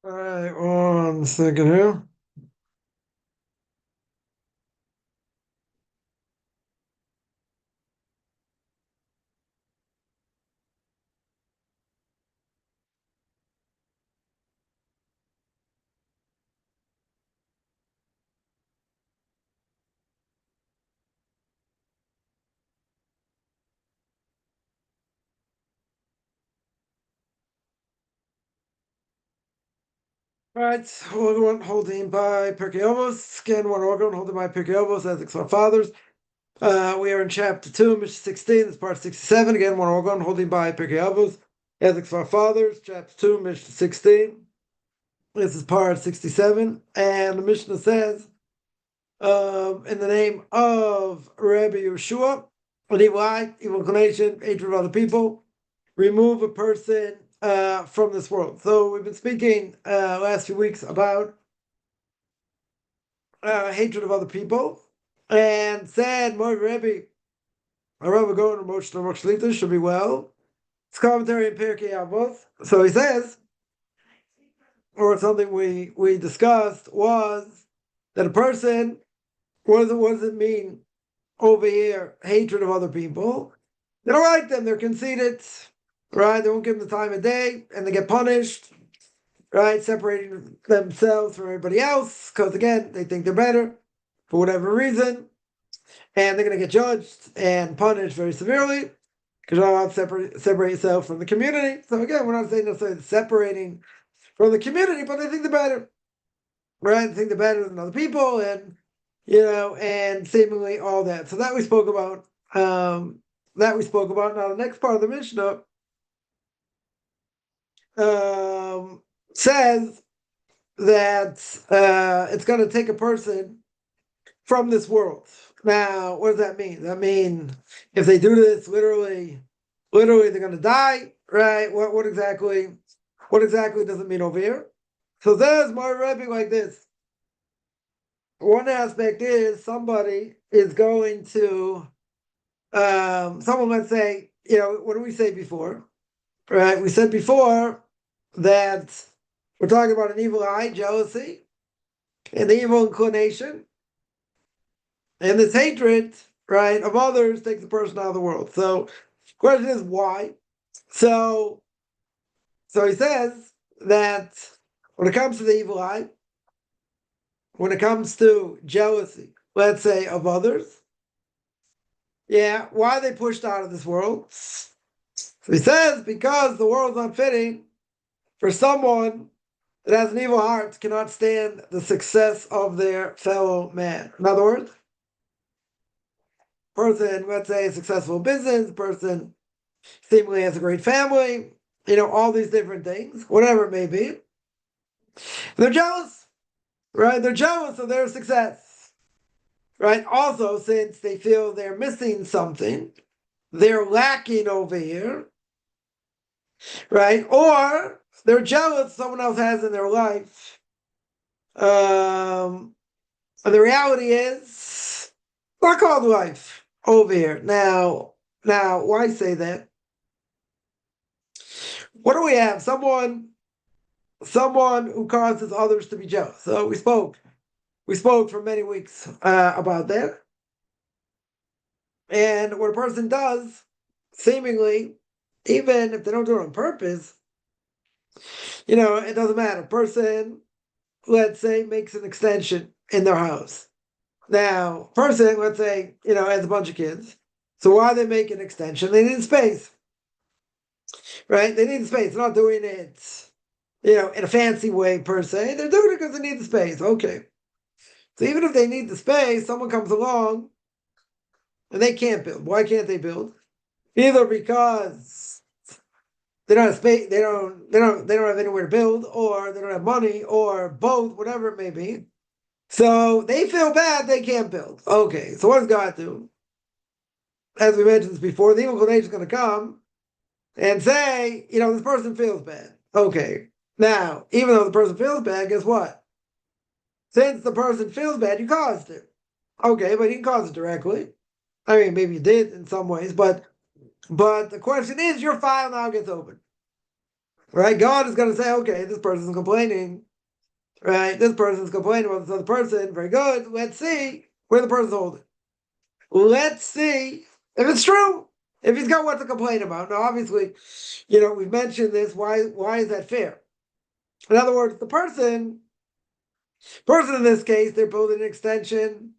All right, 1 second here. All right, one holding by Pirkei Avos. Again, one organ holding by Pirkei Avos, as our fathers. We are in chapter 2, Mishnah 16, this part 67. Again, one organ holding by Pirkei Avos, as our fathers. Chapter 2, Mishnah 16. This is part 67. And the Mishnah says, in the name of Rabbi Yeshua, an evil eye, evil inclination, hatred of other people, remove a person from this world. So we've been speaking last few weeks about hatred of other people, and said Moy Rebbe, Rabbi Goen Moshe should be well. It's commentary in Pirkei Avos. So he says, or something we discussed was that a person, what does it mean over here? Hatred of other people. They don't like them. They're conceited, right? They won't give them the time of day, and they get punished, right? Separating themselves from everybody else because, again, they think they're better for whatever reason, and they're going to get judged and punished very severely because you're not allowed to separate yourself from the community. So again, we're not saying necessarily separating from the community, but they think they're better, right? They think they're better than other people, and and seemingly all that. So that we spoke about. Now the next part of the Mishnah says that it's going to take a person from this world. Now, what does that mean? Does that mean if they do this, literally they're going to die, right? What exactly does it mean over here? So there's more Rebbe like this. One aspect is somebody is going to, someone might say, what did we say before? Right? We said before that we're talking about an evil eye, jealousy, and the evil inclination. And this hatred, right, of others takes the person out of the world. So the question is why? So he says that when it comes to the evil eye, when it comes to jealousy, let's say, of others, why are they pushed out of this world? So he says because the world's not fitting for someone that has an evil heart, cannot stand the success of their fellow man. In other words, person, let's say, a successful business, person seemingly has a great family, all these different things, whatever it may be. They're jealous, right? They're jealous of their success, right? Also, since they feel they're missing something, they're lacking over here, right? Or they're jealous someone else has in their life. And the reality is, not called life over here. Now, why say that? What do we have? Someone who causes others to be jealous. So we spoke for many weeks about that. And what a person does, seemingly, even if they don't do it on purpose, it doesn't matter. A person, let's say, makes an extension in their house. Now, person, let's say, has a bunch of kids. So why they make an extension? They need space, right? They need space. They're not doing it, in a fancy way per se. They're doing it because they need the space. Okay. So even if they need the space, someone comes along and they can't build. Why can't they build? Either because they don't have space, they don't have anywhere to build, or they don't have money, or both, whatever it may be. So they feel bad they can't build. Okay, so what does God do? As we mentioned this before, the evil inclination is going to come and say, this person feels bad. Okay, now, even though the person feels bad, guess what? Since the person feels bad, you caused it. Okay, but you didn't cause it directly. I mean, maybe you did in some ways, but the question is, your file now gets open. right? God is going to say, okay, this person's complaining, right? This person's complaining about this other person. Very good. Let's see where the person's holding. Let's see if it's true. If he's got what to complain about. Now, obviously, we've mentioned this. Why is that fair? In other words, the person in this case, they're building an extension.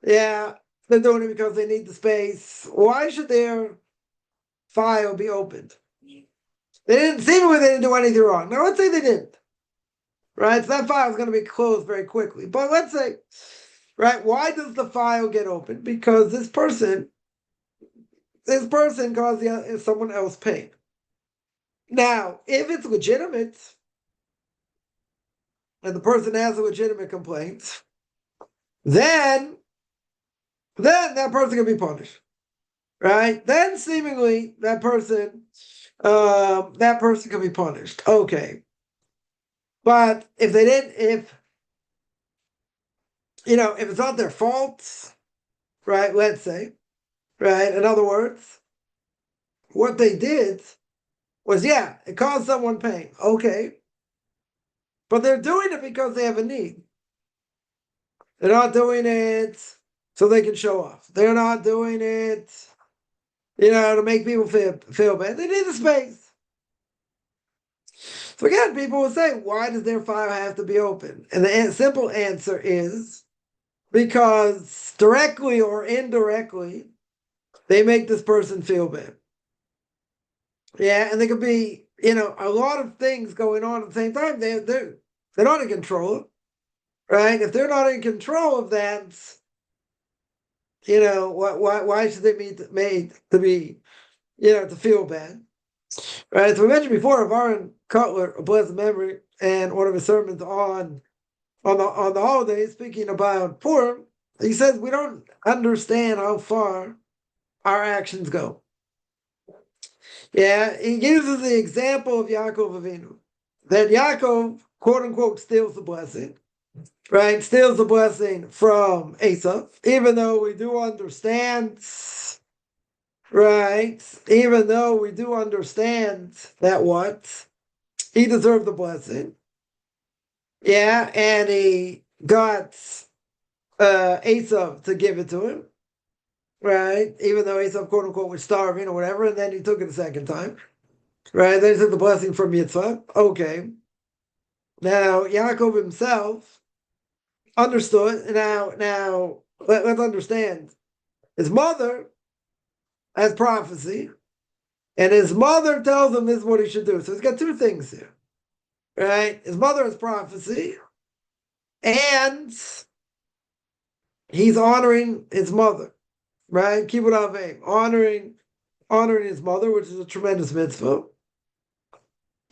Yeah, they're doing it because they need the space. Why should their file be opened? They didn't do anything wrong. Now, let's say they didn't. Right? So that file is going to be closed very quickly. But let's say, right, why does the file get opened? Because this person caused someone else pain. Now, if it's legitimate, and the person has a legitimate complaint, then that person can be punished, right? Then seemingly that person can be punished. Okay, but if they didn't, if it's not their fault, right? Let's say, right? In other words, what they did was, it caused someone pain. Okay, but they're doing it because they have a need. They're not doing it so they can show off. They're not doing it, to make people feel bad. They need the space. So again, people will say, why does their file have to be open? And the simple answer is because directly or indirectly, they make this person feel bad. Yeah, and there could be, a lot of things going on at the same time. They're not in control, right? If they're not in control of that, why should they be made to be, to feel bad? Right? So we mentioned before of Aaron Cutler, a blessed memory, and one of his sermons on the holidays, speaking about Purim, he says we don't understand how far our actions go. Yeah, he uses the example of Yaakov Avinu, that Yaakov, quote unquote, steals the blessing, right? Steals the blessing from Esau, even though we do understand, right? Even though we do understand that what? He deserved the blessing. Yeah, and he got Esau to give it to him, right? Even though Esau, quote unquote, was starving or whatever, and then he took it a second time, right? Then he took the blessing from Yitzhak. Okay. Now, Yaakov himself understood. Now let's understand. His mother has prophecy, and his mother tells him this is what he should do. So he's got two things here, right? His mother has prophecy, and he's honoring his mother, right? Kibbud Avim, honoring his mother, which is a tremendous mitzvah.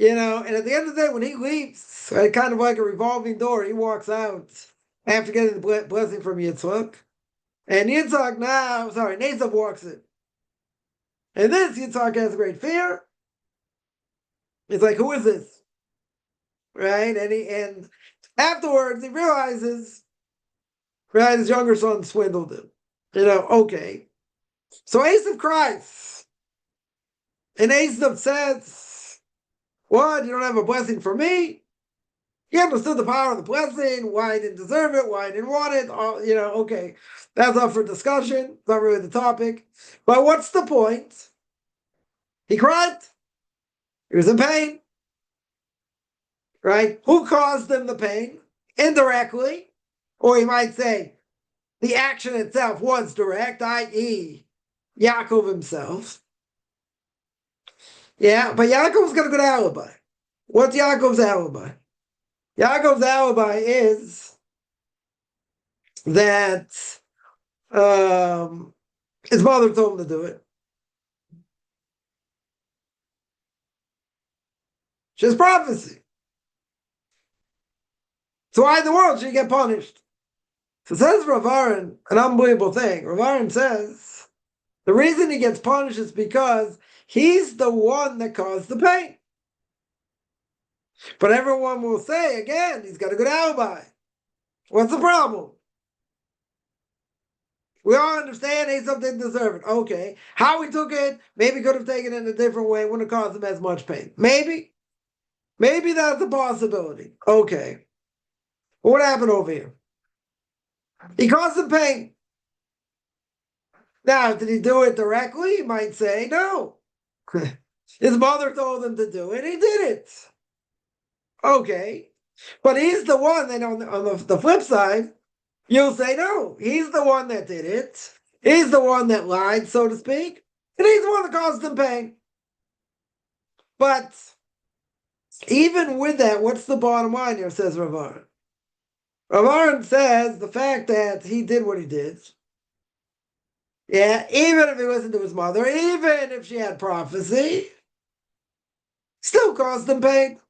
And at the end of the day, when he leaves, right, kind of like a revolving door, he walks out after getting the blessing from Yitzhak. And Yitzhak walks in. And this, Yitzhak has great fear. He's like, who is this? Right? And afterwards, he realizes, right, his younger son swindled him. Okay. So Esav cries. And Esav says, what? You don't have a blessing for me? He understood the power of the blessing, why he didn't deserve it, why he didn't want it. Okay. That's up for discussion. It's not really the topic. But what's the point? He cried. He was in pain. Right? Who caused him the pain? Indirectly. Or you might say, the action itself was direct, i.e., Yaakov himself. Yeah, but Yaakov's got a good alibi. What's Yaakov's alibi? Yaakov's alibi is that his mother told him to do it. She has prophecy. So why in the world should he get punished? So says Rav Aaron, an unbelievable thing. Rav Aaron says the reason he gets punished is because he's the one that caused the pain. But everyone will say, again, he's got a good alibi. What's the problem? We all understand Esau didn't deserve it. Okay. How he took it, maybe could have taken it in a different way, wouldn't have caused him as much pain. Maybe. Maybe that's a possibility. Okay. What happened over here? He caused him pain. Now, did he do it directly? You might say no. His mother told him to do it. He did it. Okay. But he's the one, then on the flip side, you'll say no. He's the one that did it. He's the one that lied, so to speak. And he's the one that caused him pain. But even with that, what's the bottom line here, says Rav Aharon? Rav Aharon says the fact that he did what he did, yeah, even if he listened to his mother, even if she had prophecy, still caused him pain.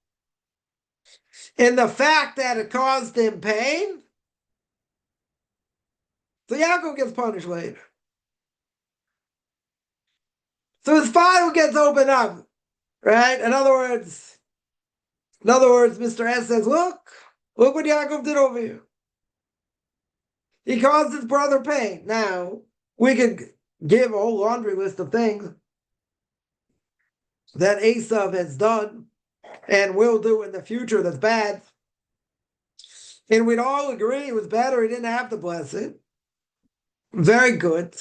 And the fact that it caused him pain, so Yaakov gets punished later. So his file gets opened up, right? In other words, Mr. S says, look what Yaakov did over here. He caused his brother pain. Now, we could give a whole laundry list of things that Esau has done and will do in the future that's bad. And we'd all agree it was better he didn't have to bless it. Very good.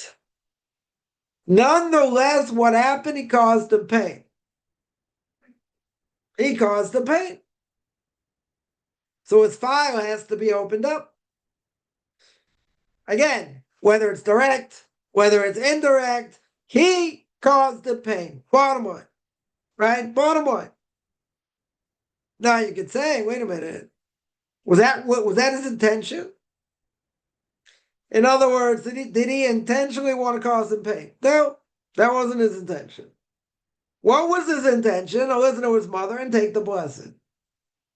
Nonetheless, what happened? He caused him pain. He caused him pain. So his file has to be opened up. Again, whether it's direct, whether it's indirect, he caused the pain. Bottom line. Right? Bottom line. Now you could say, wait a minute. Was that his intention? In other words, did he intentionally want to cause him pain? No, that wasn't his intention. What was his intention? To listen to his mother and take the blessing.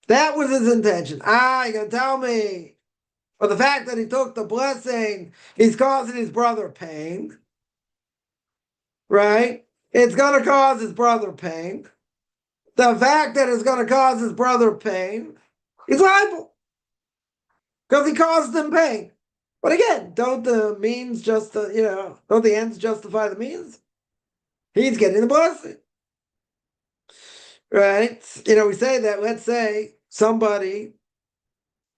That was his intention. You're going to tell me, but the fact that he took the blessing, he's causing his brother pain. Right? It's going to cause his brother pain. The fact that it's going to cause his brother pain, he's liable. Because he caused them pain. But again, don't the ends justify the means? He's getting the blessing. Right? We say that, let's say somebody,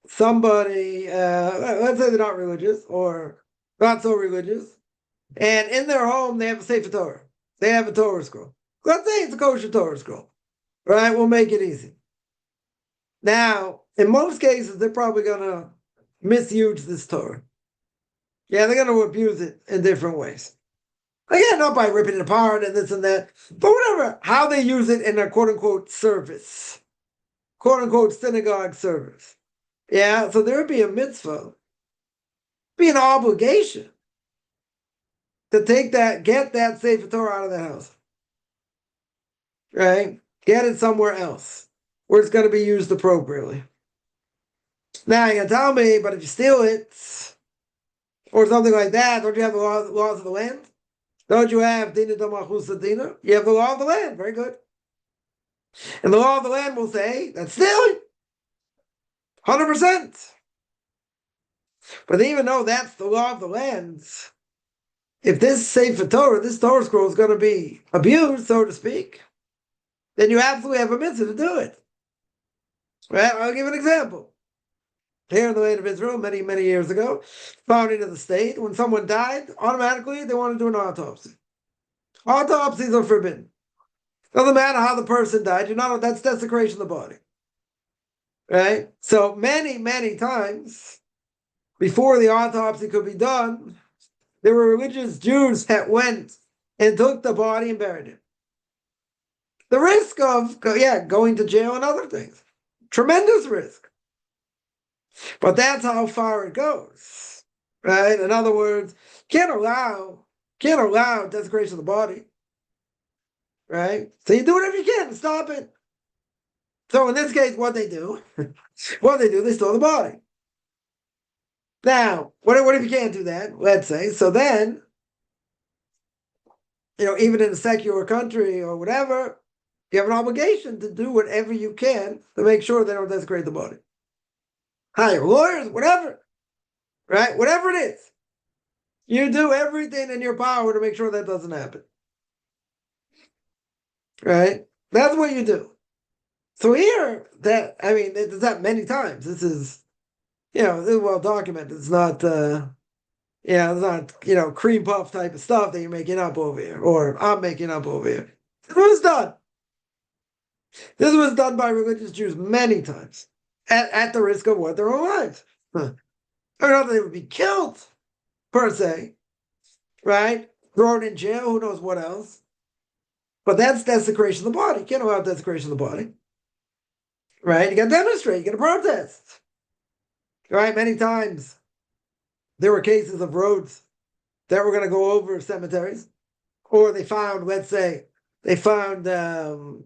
let's say they're not religious or not so religious, and in their home they have a Sefer Torah. They have a Torah scroll. Let's say it's a kosher Torah scroll. Right? We'll make it easy. Now, in most cases, they're probably going to misuse this Torah. Yeah, they're going to abuse it in different ways. Again, not by ripping it apart and this and that, but whatever, how they use it in a quote-unquote service, quote-unquote synagogue service. Yeah, so there would be a mitzvah, be an obligation to get that Sefer Torah out of the house. Right? Get it somewhere else where it's going to be used appropriately. Now, you're going to tell me, but if you steal it or something like that, don't you have the laws of the land? Don't you have Dina Damachus Dina? You have the law of the land. Very good. And the law of the land will say that's stealing. 100%. But even though that's the law of the land, if this Sefer Torah, this Torah scroll is going to be abused, so to speak, then you absolutely have a mitzvah to do it. Right? I'll give an example. Here in the land of Israel, many, many years ago, founding of the state, when someone died, automatically they want to do an autopsy. Autopsies are forbidden. Doesn't matter how the person died, that's desecration of the body. Right? So many, many times, before the autopsy could be done, there were religious Jews that went and took the body and buried it. The risk of, going to jail and other things. Tremendous risk. But that's how far it goes. Right? In other words, can't allow desecration of the body. Right? So you do whatever you can to stop it. So in this case, what they do, they store the body. Now, what if you can't do that? Let's say, so then, even in a secular country or whatever, you have an obligation to do whatever you can to make sure they don't desecrate the body. Hire lawyers, whatever. Right? Whatever it is. You do everything in your power to make sure that doesn't happen. Right? That's what you do. So here, it's that many times. This is well documented. It's not, it's not, cream puff type of stuff that you're making up over here, or I'm making up over here. This was done. This was done by religious Jews many times, at the risk of what? Their own lives. I don't know if they would be killed, per se, right? Thrown in jail, who knows what else. But that's desecration of the body. You can't allow desecration of the body. Right? You got to demonstrate, you got to protest. Right? Many times there were cases of roads that were going to go over cemeteries, or they found, let's say, a cemetery,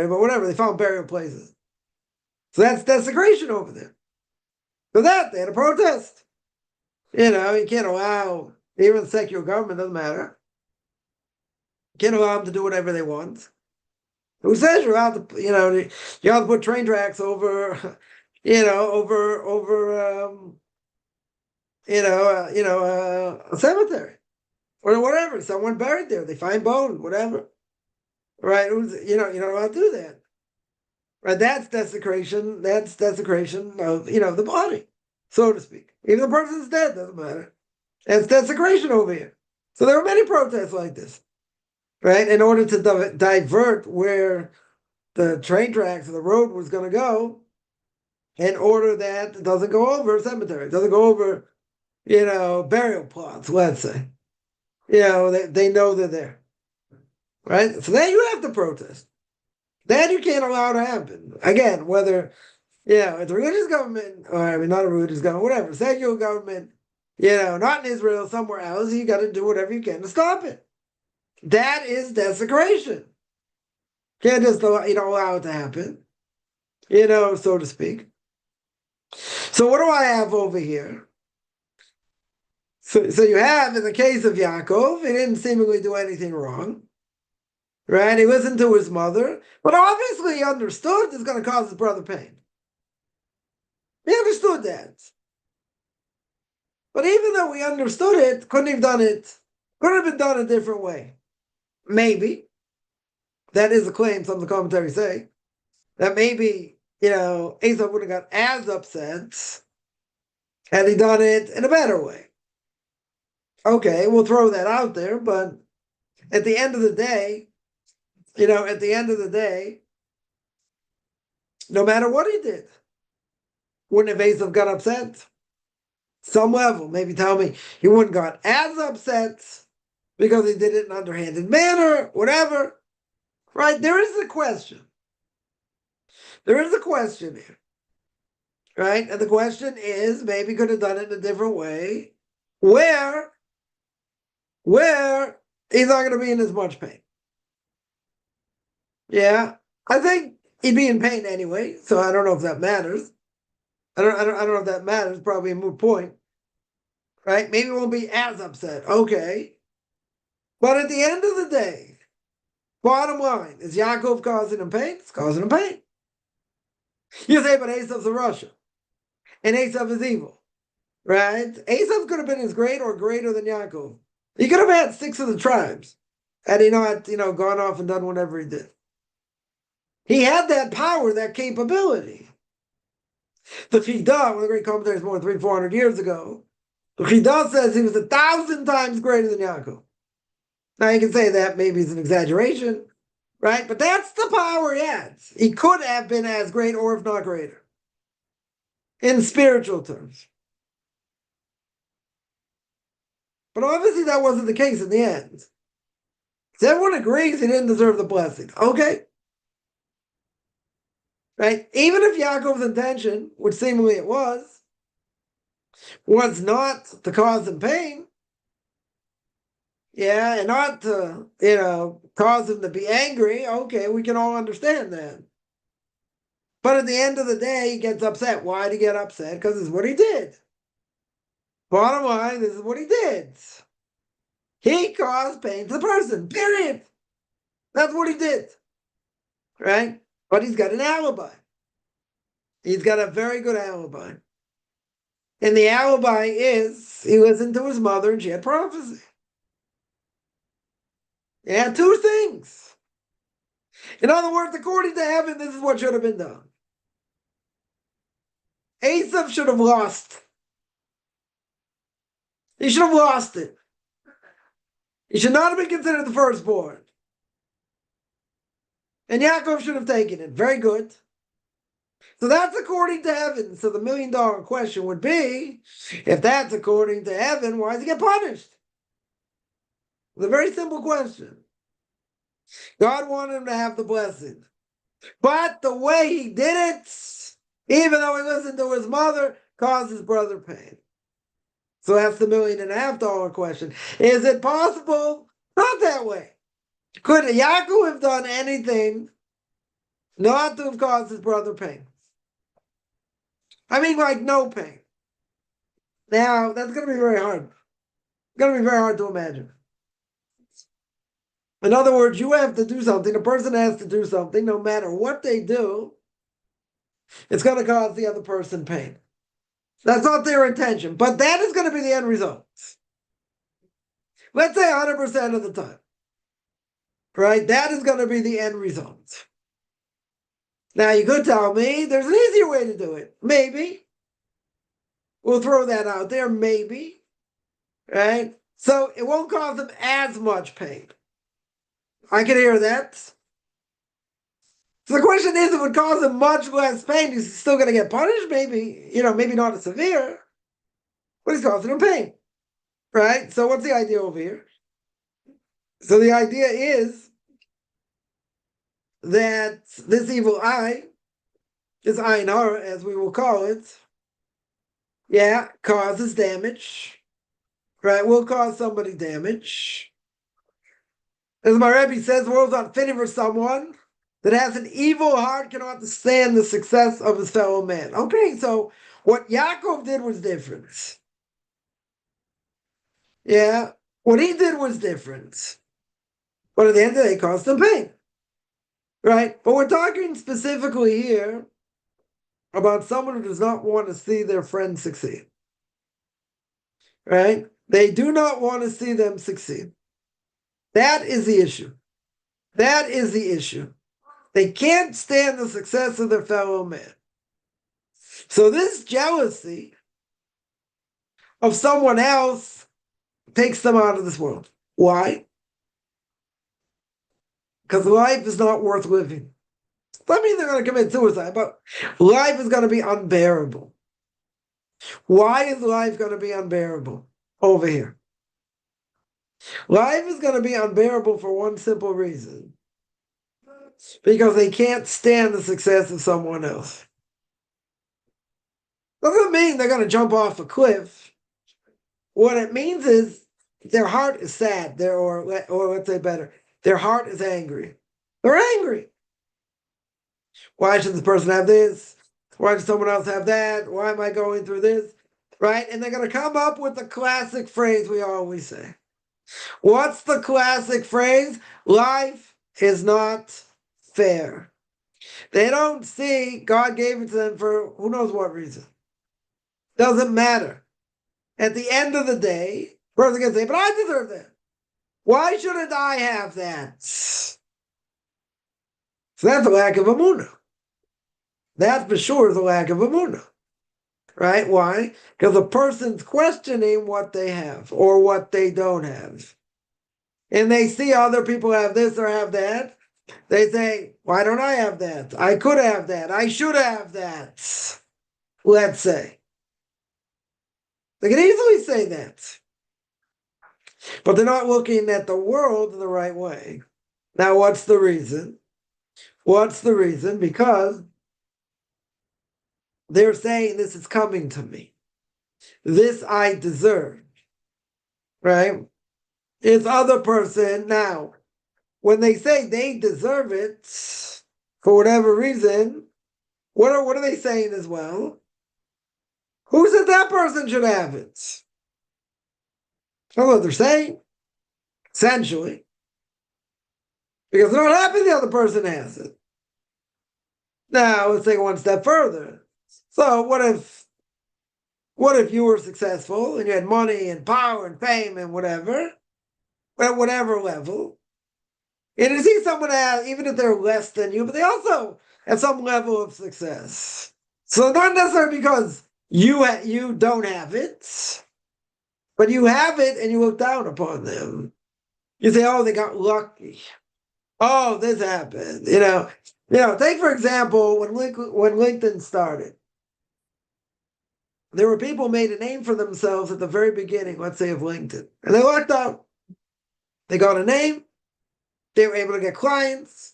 but whatever, they found burial places. So that's desecration over there. For that, they had a protest. You can't allow, even the secular government, doesn't matter. You can't allow them to do whatever they want. Who says you're allowed to, you're allowed to put train tracks over, a cemetery or whatever. Someone buried there. They find bones, whatever. Right? You're not allowed to do that. Right? That's desecration. That's desecration of, the body, so to speak. Even the person's dead, doesn't matter. That's desecration over here. So there were many protests like this, right? In order to divert where the train tracks or the road was going to go, in order that it doesn't go over a cemetery, it doesn't go over, burial plots, let's say. They know they're there. Right? So then you have to protest. That you can't allow to happen. Again, whether, it's a religious government, or not a religious government, whatever, secular government, not in Israel, somewhere else, you got to do whatever you can to stop it. That is desecration. Can't just, allow it to happen, so to speak. So what do I have over here? So you have, in the case of Yaakov, he didn't seemingly do anything wrong. Right? He listened to his mother, but obviously he understood it's going to cause his brother pain. He understood that. But even though he understood it, couldn't have been done a different way. Maybe. That is a claim, some of the commentaries say. That maybe, Esau wouldn't have got as upset had he done it in a better way. Okay, we'll throw that out there, but at the end of the day, no matter what he did, wouldn't have Esau got upset? Some level, maybe tell me he wouldn't got as upset because he did it in an underhanded manner, whatever. Right? There is a question. There is a question here. Right? And the question is, maybe could have done it in a different way, where he's not going to be in as much pain. Yeah, I think he'd be in pain anyway, so I don't know if that matters. I don't know if that matters. Probably a moot point, right? Maybe he won't be as upset. Okay, but at the end of the day, bottom line is Yaakov causing him pain. It's causing him pain. You say, but Esau's a Russia, and Esau is evil, right? Esau could have been as great or greater than Yaakov. He could have had 6 of the tribes, had he not, gone off and done whatever he did. He had that power, that capability. The Chidah, one of the great commentators more than 300-400 years ago, the Chidah says he was 1,000 times greater than Yaakov. Now you can say that maybe it's an exaggeration, right? But that's the power he had. He could have been as great, or if not greater, in spiritual terms. But obviously that wasn't the case in the end. So everyone agrees he didn't deserve the blessing. Okay. Right? Even if Yaakov's intention, which seemingly it was not to cause him pain, and not to, cause him to be angry, okay, we can all understand that. But at the end of the day, he gets upset. Why did he get upset? Because this is what he did. Bottom line, this is what he did. He caused pain to the person, period. That's what he did. Right? But he's got an alibi. He's got a very good alibi. And the alibi is he listened to his mother and she had prophecy. He had two things. In other words, according to heaven, this is what should have been done. Esav should have lost. He should have lost it. He should not have been considered the firstborn. And Yaakov should have taken it. Very good. So that's according to heaven. So the $1 million question would be, if that's according to heaven, why does he get punished? It's a very simple question. God wanted him to have the blessing. But the way he did it, even though he listened to his mother, caused his brother pain. So that's the $1.5 million question. Is it possible? Not that way. Could Yaakov have done anything not to have caused his brother pain? I mean, like no pain. Now, that's going to be very hard. It's going to be very hard to imagine. In other words, you have to do something. A person has to do something. No matter what they do, it's going to cause the other person pain. That's not their intention. But that is going to be the end result. Let's say 100% of the time. Right? That is going to be the end result. Now, you could tell me there's an easier way to do it. Maybe. We'll throw that out there. Maybe. Right? So it won't cause them as much pain. I can hear that. So the question is, if it would cause him much less pain, he's still going to get punished? Maybe, maybe not as severe, but he's causing him pain. Right? So what's the idea over here? So the idea is that this evil eye, this ayin hara, as we will call it, causes damage. Right? Will cause somebody damage. As my Rebbe says, the world's not fitting for someone that has an evil heart, cannot stand the success of his fellow man. Okay, so what Yaakov did was different. Yeah, what he did was different. But at the end of the day, it caused him pain. Right? But we're talking specifically here about someone who does not want to see their friend succeed. Right? They do not want to see them succeed. That is the issue. That is the issue. They can't stand the success of their fellow man. So this jealousy of someone else takes them out of this world. Why? Because life is not worth living. That means they're going to commit suicide, but life is going to be unbearable. Why is life going to be unbearable over here? Life is going to be unbearable for one simple reason. Because they can't stand the success of someone else. Doesn't mean they're going to jump off a cliff. What it means is their heart is sad, or let's say better, their heart is angry. They're angry. Why should this person have this? Why does someone else have that? Why am I going through this? Right? And they're going to come up with the classic phrase we always say. What's the classic phrase? Life is not fair. They don't see God gave it to them for who knows what reason. Doesn't matter. At the end of the day, the person can say, but I deserve that. Why shouldn't I have that? So that's a lack of emunah. That for sure is a lack of emunah. Right? Why? Because a person's questioning what they have or what they don't have. And they see other people have this or have that. They say, why don't I have that? I could have that. I should have that. Let's say. They can easily say that. But they're not looking at the world in the right way. Now, what's the reason? What's the reason? Because they're saying this is coming to me. This I deserve. Right? This other person, now, when they say they deserve it, for whatever reason, what are they saying as well? Who said that person should have it? That's what they're saying, essentially. Because they're not happy the other person has it. Now, let's take it one step further. So what if What if you were successful and you had money and power and fame and whatever, at whatever level, and you see someone else, even if they're less than you, but they also have some level of success. So not necessarily because you don't have it, but you have it and you look down upon them. You say, "Oh, they got lucky. Oh, this happened." Take for example when LinkedIn started. There were people who made a name for themselves at the very beginning, let's say, of LinkedIn. And they lucked out. They got a name. They were able to get clients,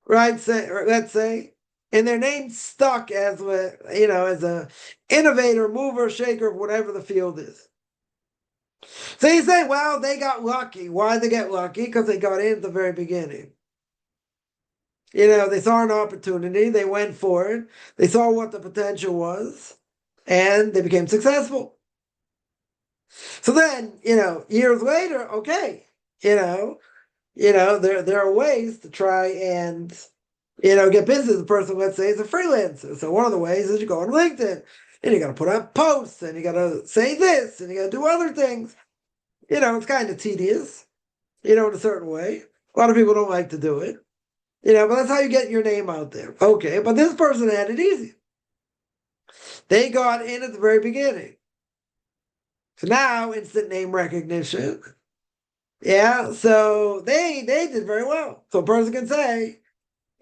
right? Let's say. And their name stuck as a innovator, mover, shaker, whatever the field is. So you say, well, they got lucky. Why did they get lucky? Because they got in at the very beginning. They saw an opportunity. They went for it. They saw what the potential was. And they became successful. So then, years later, okay, there are ways to try and, get business. The person, let's say, is a freelancer. So one of the ways is you go on LinkedIn and you got to put up posts and you got to say this and you got to do other things. It's kind of tedious, in a certain way. A lot of people don't like to do it, but that's how you get your name out there. Okay, but this person had it easy. They got in at the very beginning. So now, instant name recognition. Yeah, so they did very well. So a person can say,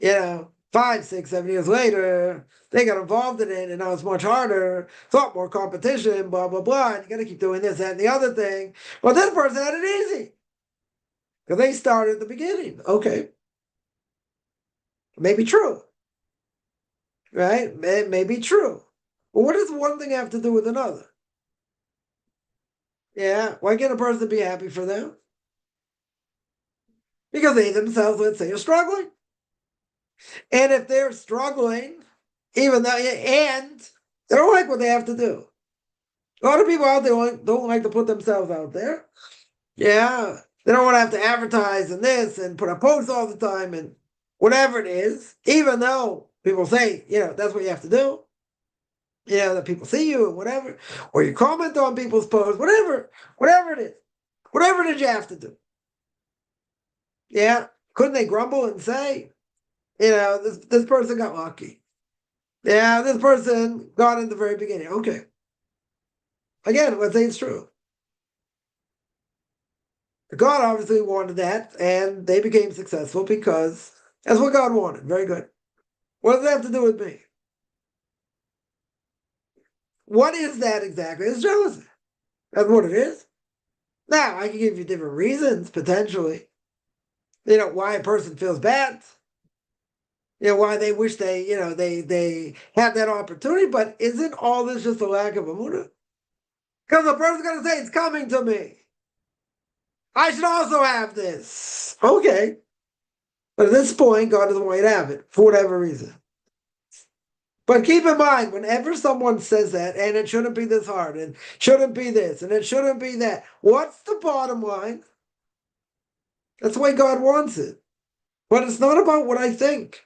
5, 6, 7 years later, they got involved in it, and now it's much harder. It's a lot more competition, blah, blah, blah. And you got to keep doing this, that, and the other thing. Well, this person had it easy. Because they started at the beginning. Okay. Maybe true. Right? It may be true. But what does one thing have to do with another? Yeah, why can't a person be happy for them? Because they themselves, let's say, are struggling. And if they're struggling, and they don't like what they have to do. A lot of people out there don't like to put themselves out there. Yeah, they don't want to have to advertise and this and put up posts all the time and whatever it is, even though people say, that's what you have to do. That people see you and whatever, or you comment on people's posts, whatever it is, whatever it is you have to do. Yeah, couldn't they grumble and say, this person got lucky. Yeah, this person got in the very beginning. Okay. Again, let's say it's true. God obviously wanted that, and they became successful because that's what God wanted. Very good. What does that have to do with me? What is that exactly? It's jealousy. That's what it is. Now, I can give you different reasons, potentially. Why a person feels bad. Why they wish they had that opportunity, but isn't all this just a lack of emunah? Because the person's going to say, it's coming to me. I should also have this. Okay. But at this point, God doesn't want you to have it, for whatever reason. But keep in mind, whenever someone says that, and it shouldn't be this hard, and shouldn't be this, and it shouldn't be that, what's the bottom line? That's the way God wants it. But it's not about what I think.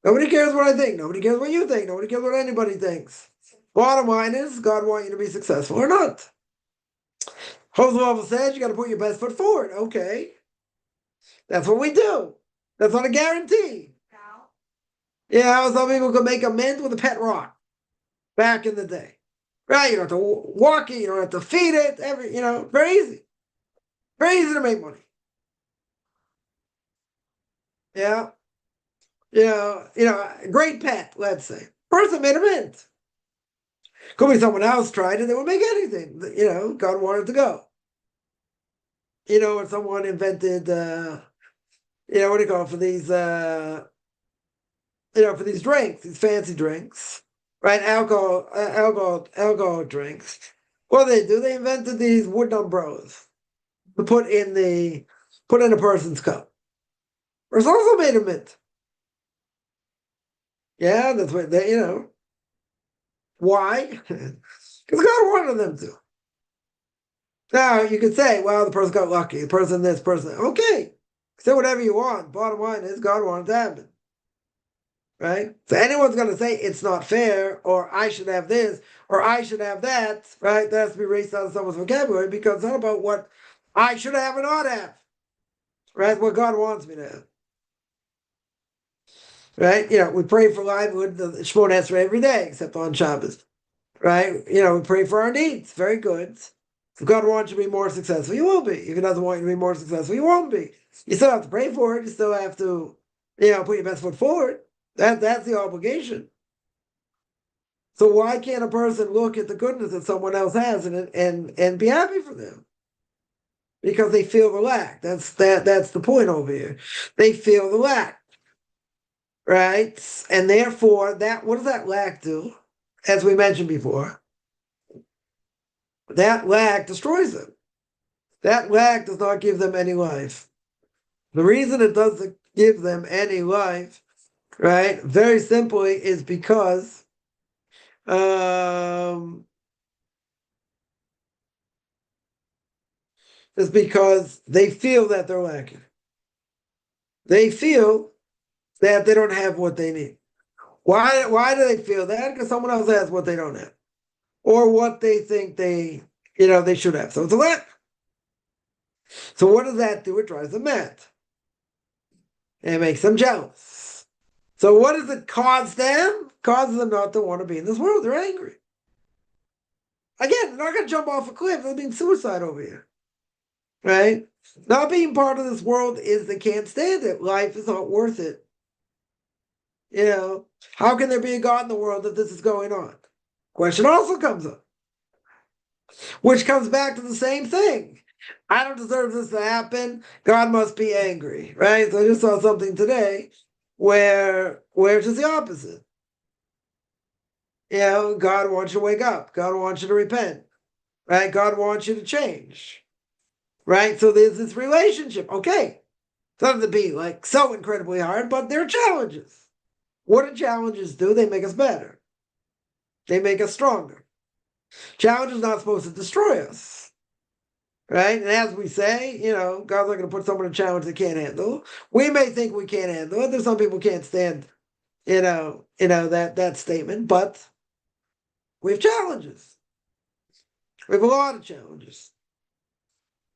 Nobody cares what I think. Nobody cares what you think. Nobody cares what anybody thinks. Bottom line is, God wants you to be successful or not. Hosewell says you got to put your best foot forward. Okay. That's what we do. That's not a guarantee. Yeah, some people could make amends with a pet rock back in the day. Right? You don't have to walk it, you don't have to feed it, very easy. Very easy to make money. Yeah. A great pet, let's say. Person made a mint. Could be someone else tried it, they would make anything. God wanted to go. When someone invented what do you call it, for these for these drinks, these fancy drinks, right? Alcohol drinks. What do? They invented these wooden umbrellas to put in a person's cup. It's also made of mint. Yeah, that's what Why? Because God wanted them to. Now you could say, well, the person got lucky, the person this, person that. Okay. Say whatever you want. Bottom line is God wanted to happen. right? So anyone's going to say it's not fair, or I should have this, or I should have that, right? That has to be erased out of someone's vocabulary because it's not about what I should have or not have, right? What God wants me to have, right? We pray for livelihood, the Shemona Esrei every day, except on Shabbos, right? We pray for our needs, very good. If God wants you to be more successful, you will be. If He doesn't want you to be more successful, you won't be. You still have to pray for it. You still have to, put your best foot forward. That's the obligation. So why can't a person look at the goodness that someone else has and be happy for them? Because they feel the lack. That's the point over here. They feel the lack, right? And therefore, what does that lack do? As we mentioned before, that lack destroys them. That lack does not give them any life. The reason it doesn't give them any life, right, very simply, is because they feel that they're lacking. They feel that they don't have what they need. Why do they feel that? Because someone else has what they don't have, or what they think they should have. So it's a lack. So what does that do? It drives them mad. It makes them jealous. So what does it cause them? It causes them not to want to be in this world. They're angry. Again, they're not going to jump off a cliff. They're being suicide over here, right? Not being part of this world is they can't stand it. Life is not worth it. How can there be a God in the world if this is going on? Question also comes up, which comes back to the same thing. I don't deserve this to happen. God must be angry, right? So I just saw something today where it's just the opposite. God wants you to wake up. God wants you to repent, right? God wants you to change, right? So there's this relationship. Okay, it doesn't be like so incredibly hard, but there are challenges. What do challenges do? They make us better. They make us stronger. Challenge is not supposed to destroy us, right? And as we say, God's not going to put someone in a challenge they can't handle. We may think we can't handle it. There's some people can't stand, that statement, but we have challenges. We have a lot of challenges.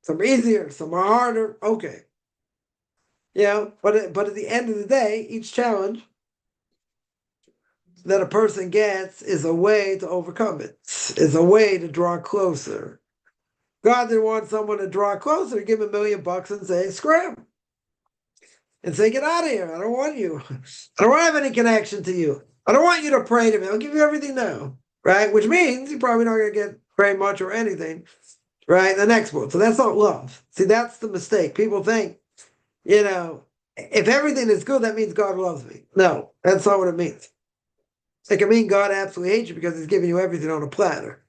Some are easier, some are harder. Okay. But at the end of the day, each challenge that a person gets is a way to overcome it, is a way to draw closer. God didn't want someone to draw closer, give him $1 million and say, scram. And say, get out of here. I don't want you. I don't want to have any connection to you. I don't want you to pray to me. I'll give you everything now. Right? Which means you're probably not going to get very much or anything, right? The next one. So that's not love. See, that's the mistake. People think, if everything is good, that means God loves me. No, that's not what it means. It can mean God absolutely hates you because he's giving you everything on a platter.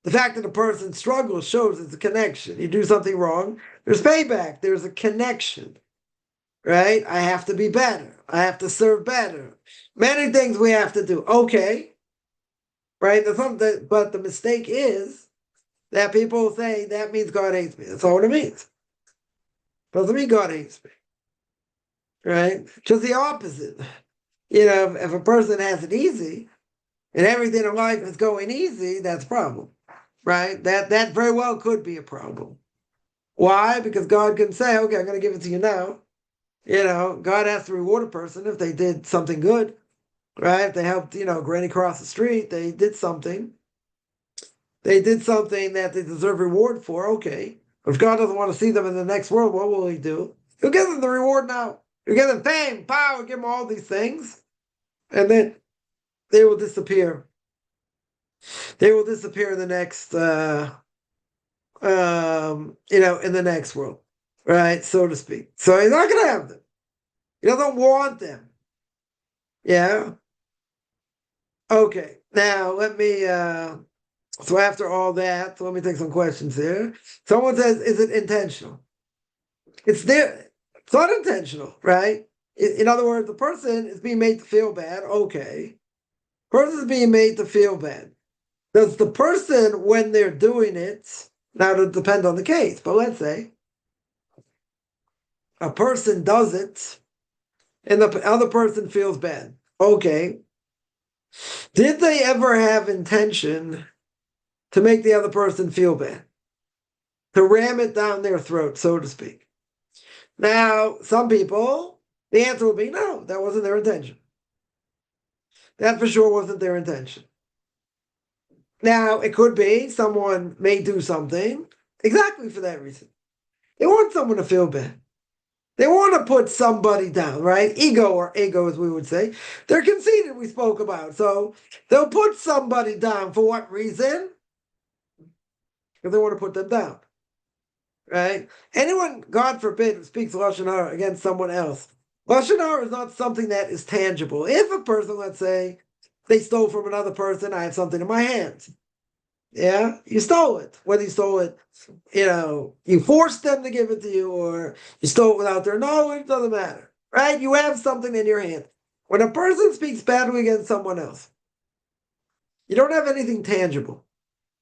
The fact that a person struggles shows it's a connection. You do something wrong, there's payback. There's a connection, right? I have to be better. I have to serve better. Many things we have to do. Okay, right? But the mistake is that people say that means God hates me. That's all it means. Doesn't mean God hates me, right? Just the opposite. If a person has it easy and everything in life is going easy, that's a problem, right? That very well could be a problem. Why? Because God can say, okay, I'm going to give it to you now. God has to reward a person if they did something good, right? If they helped, Granny cross the street, they did something. They did something that they deserve reward for, okay. But if God doesn't want to see them in the next world, what will he do? He'll give them the reward now. He'll give them fame, power, give them all these things. And then they will disappear. They will disappear in the next, in the next world, right? So to speak. So he's not going to have them. He doesn't want them. Yeah. Okay. Now let me. So after all that, let me take some questions here. Someone says, "Is it intentional?" It's there. It's not intentional, right? In other words, the person is being made to feel bad. Okay. Person is being made to feel bad. Does the person, when they're doing it, now it depends on the case, but let's say a person does it and the other person feels bad. Okay. Did they ever have intention to make the other person feel bad? To ram it down their throat, so to speak? Now, some people, the answer would be no, that wasn't their intention. That for sure wasn't their intention. Now, it could be someone may do something exactly for that reason. They want someone to feel bad. They want to put somebody down, right? Ego, or ego as we would say. They're conceited, we spoke about. So they'll put somebody down for what reason? Because they want to put them down, right? Anyone, God forbid, who speaks Lashon Hara against someone else, Lashon Hara is not something that is tangible. If a person, let's say, they stole from another person, I have something in my hands. Yeah, you stole it. Whether you stole it, you forced them to give it to you, or you stole it without their knowledge, it doesn't matter, right? You have something in your hand. When a person speaks badly against someone else, you don't have anything tangible.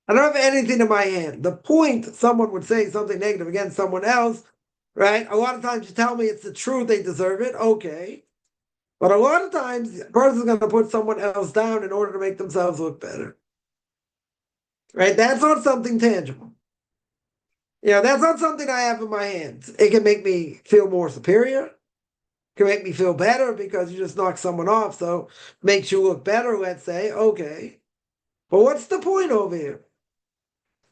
I don't have anything in my hand. The point someone would say something negative against someone else, right? A lot of times you tell me it's the truth, they deserve it, okay. But a lot of times, a person's going to put someone else down in order to make themselves look better. Right? That's not something tangible. That's not something I have in my hands. It can make me feel more superior. It can make me feel better because you just knocked someone off, so makes you look better, let's say. Okay. But what's the point over here?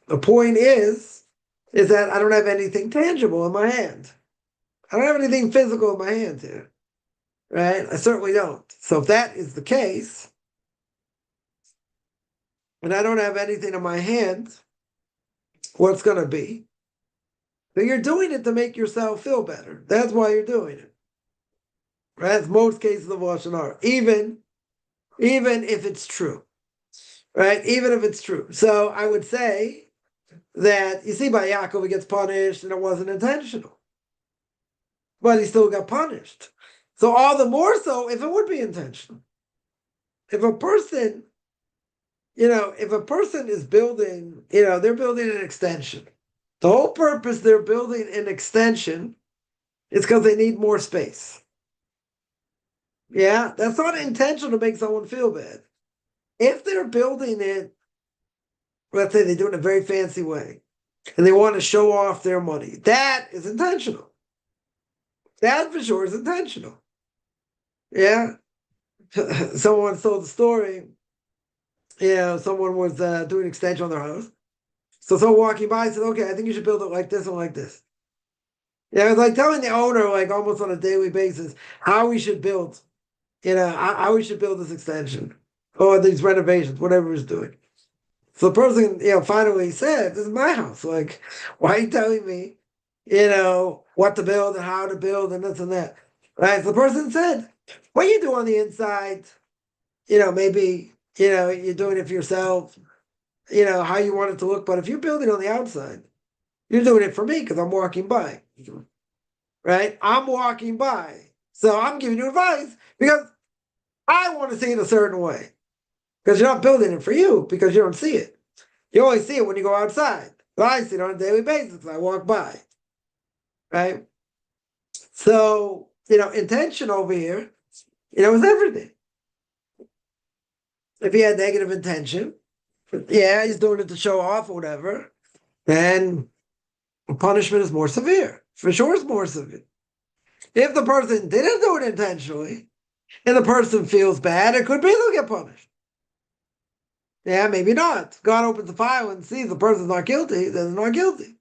The point is that I don't have anything tangible in my hand. I don't have anything physical in my hand here. Right? I certainly don't. So if that is the case, and I don't have anything in my hand, what's going to be? But you're doing it to make yourself feel better. That's why you're doing it. Right? That's most cases of Lashon Hara. Even if it's true. Right? Even if it's true. So I would say that, you see, by Yaakov, he gets punished and it wasn't intentional. But he still got punished. So all the more so if it would be intentional. If a person is building, they're building an extension. The whole purpose they're building an extension is because they need more space. Yeah, that's not intentional to make someone feel bad. If they're building it, let's say they do it in a very fancy way, and they want to show off their money, that is intentional. That for sure is intentional. Yeah. Someone told the story, someone was doing an extension on their house. So someone walking by said, okay, I think you should build it like this and like this. Yeah, it's like telling the owner, like almost on a daily basis, how we should build, how we should build this extension or these renovations, whatever he's doing. So the person, finally said, this is my house. Like, why are you telling me, what to build and how to build and this and that? Right? So the person said, what you do on the inside, maybe, you're doing it for yourself, how you want it to look. But if you're building on the outside, you're doing it for me because I'm walking by. Right? I'm walking by. So I'm giving you advice because I want to see it a certain way. Because you're not building it for you because you don't see it. You only see it when you go outside. But I see it on a daily basis. I walk by. Right? So, intention over here, is everything. If he had negative intention, yeah, he's doing it to show off or whatever, then punishment is more severe. For sure it's more severe. If the person didn't do it intentionally, and the person feels bad, it could be they'll get punished. Yeah, maybe not. God opens the file and sees the person's not guilty, then they're not guilty.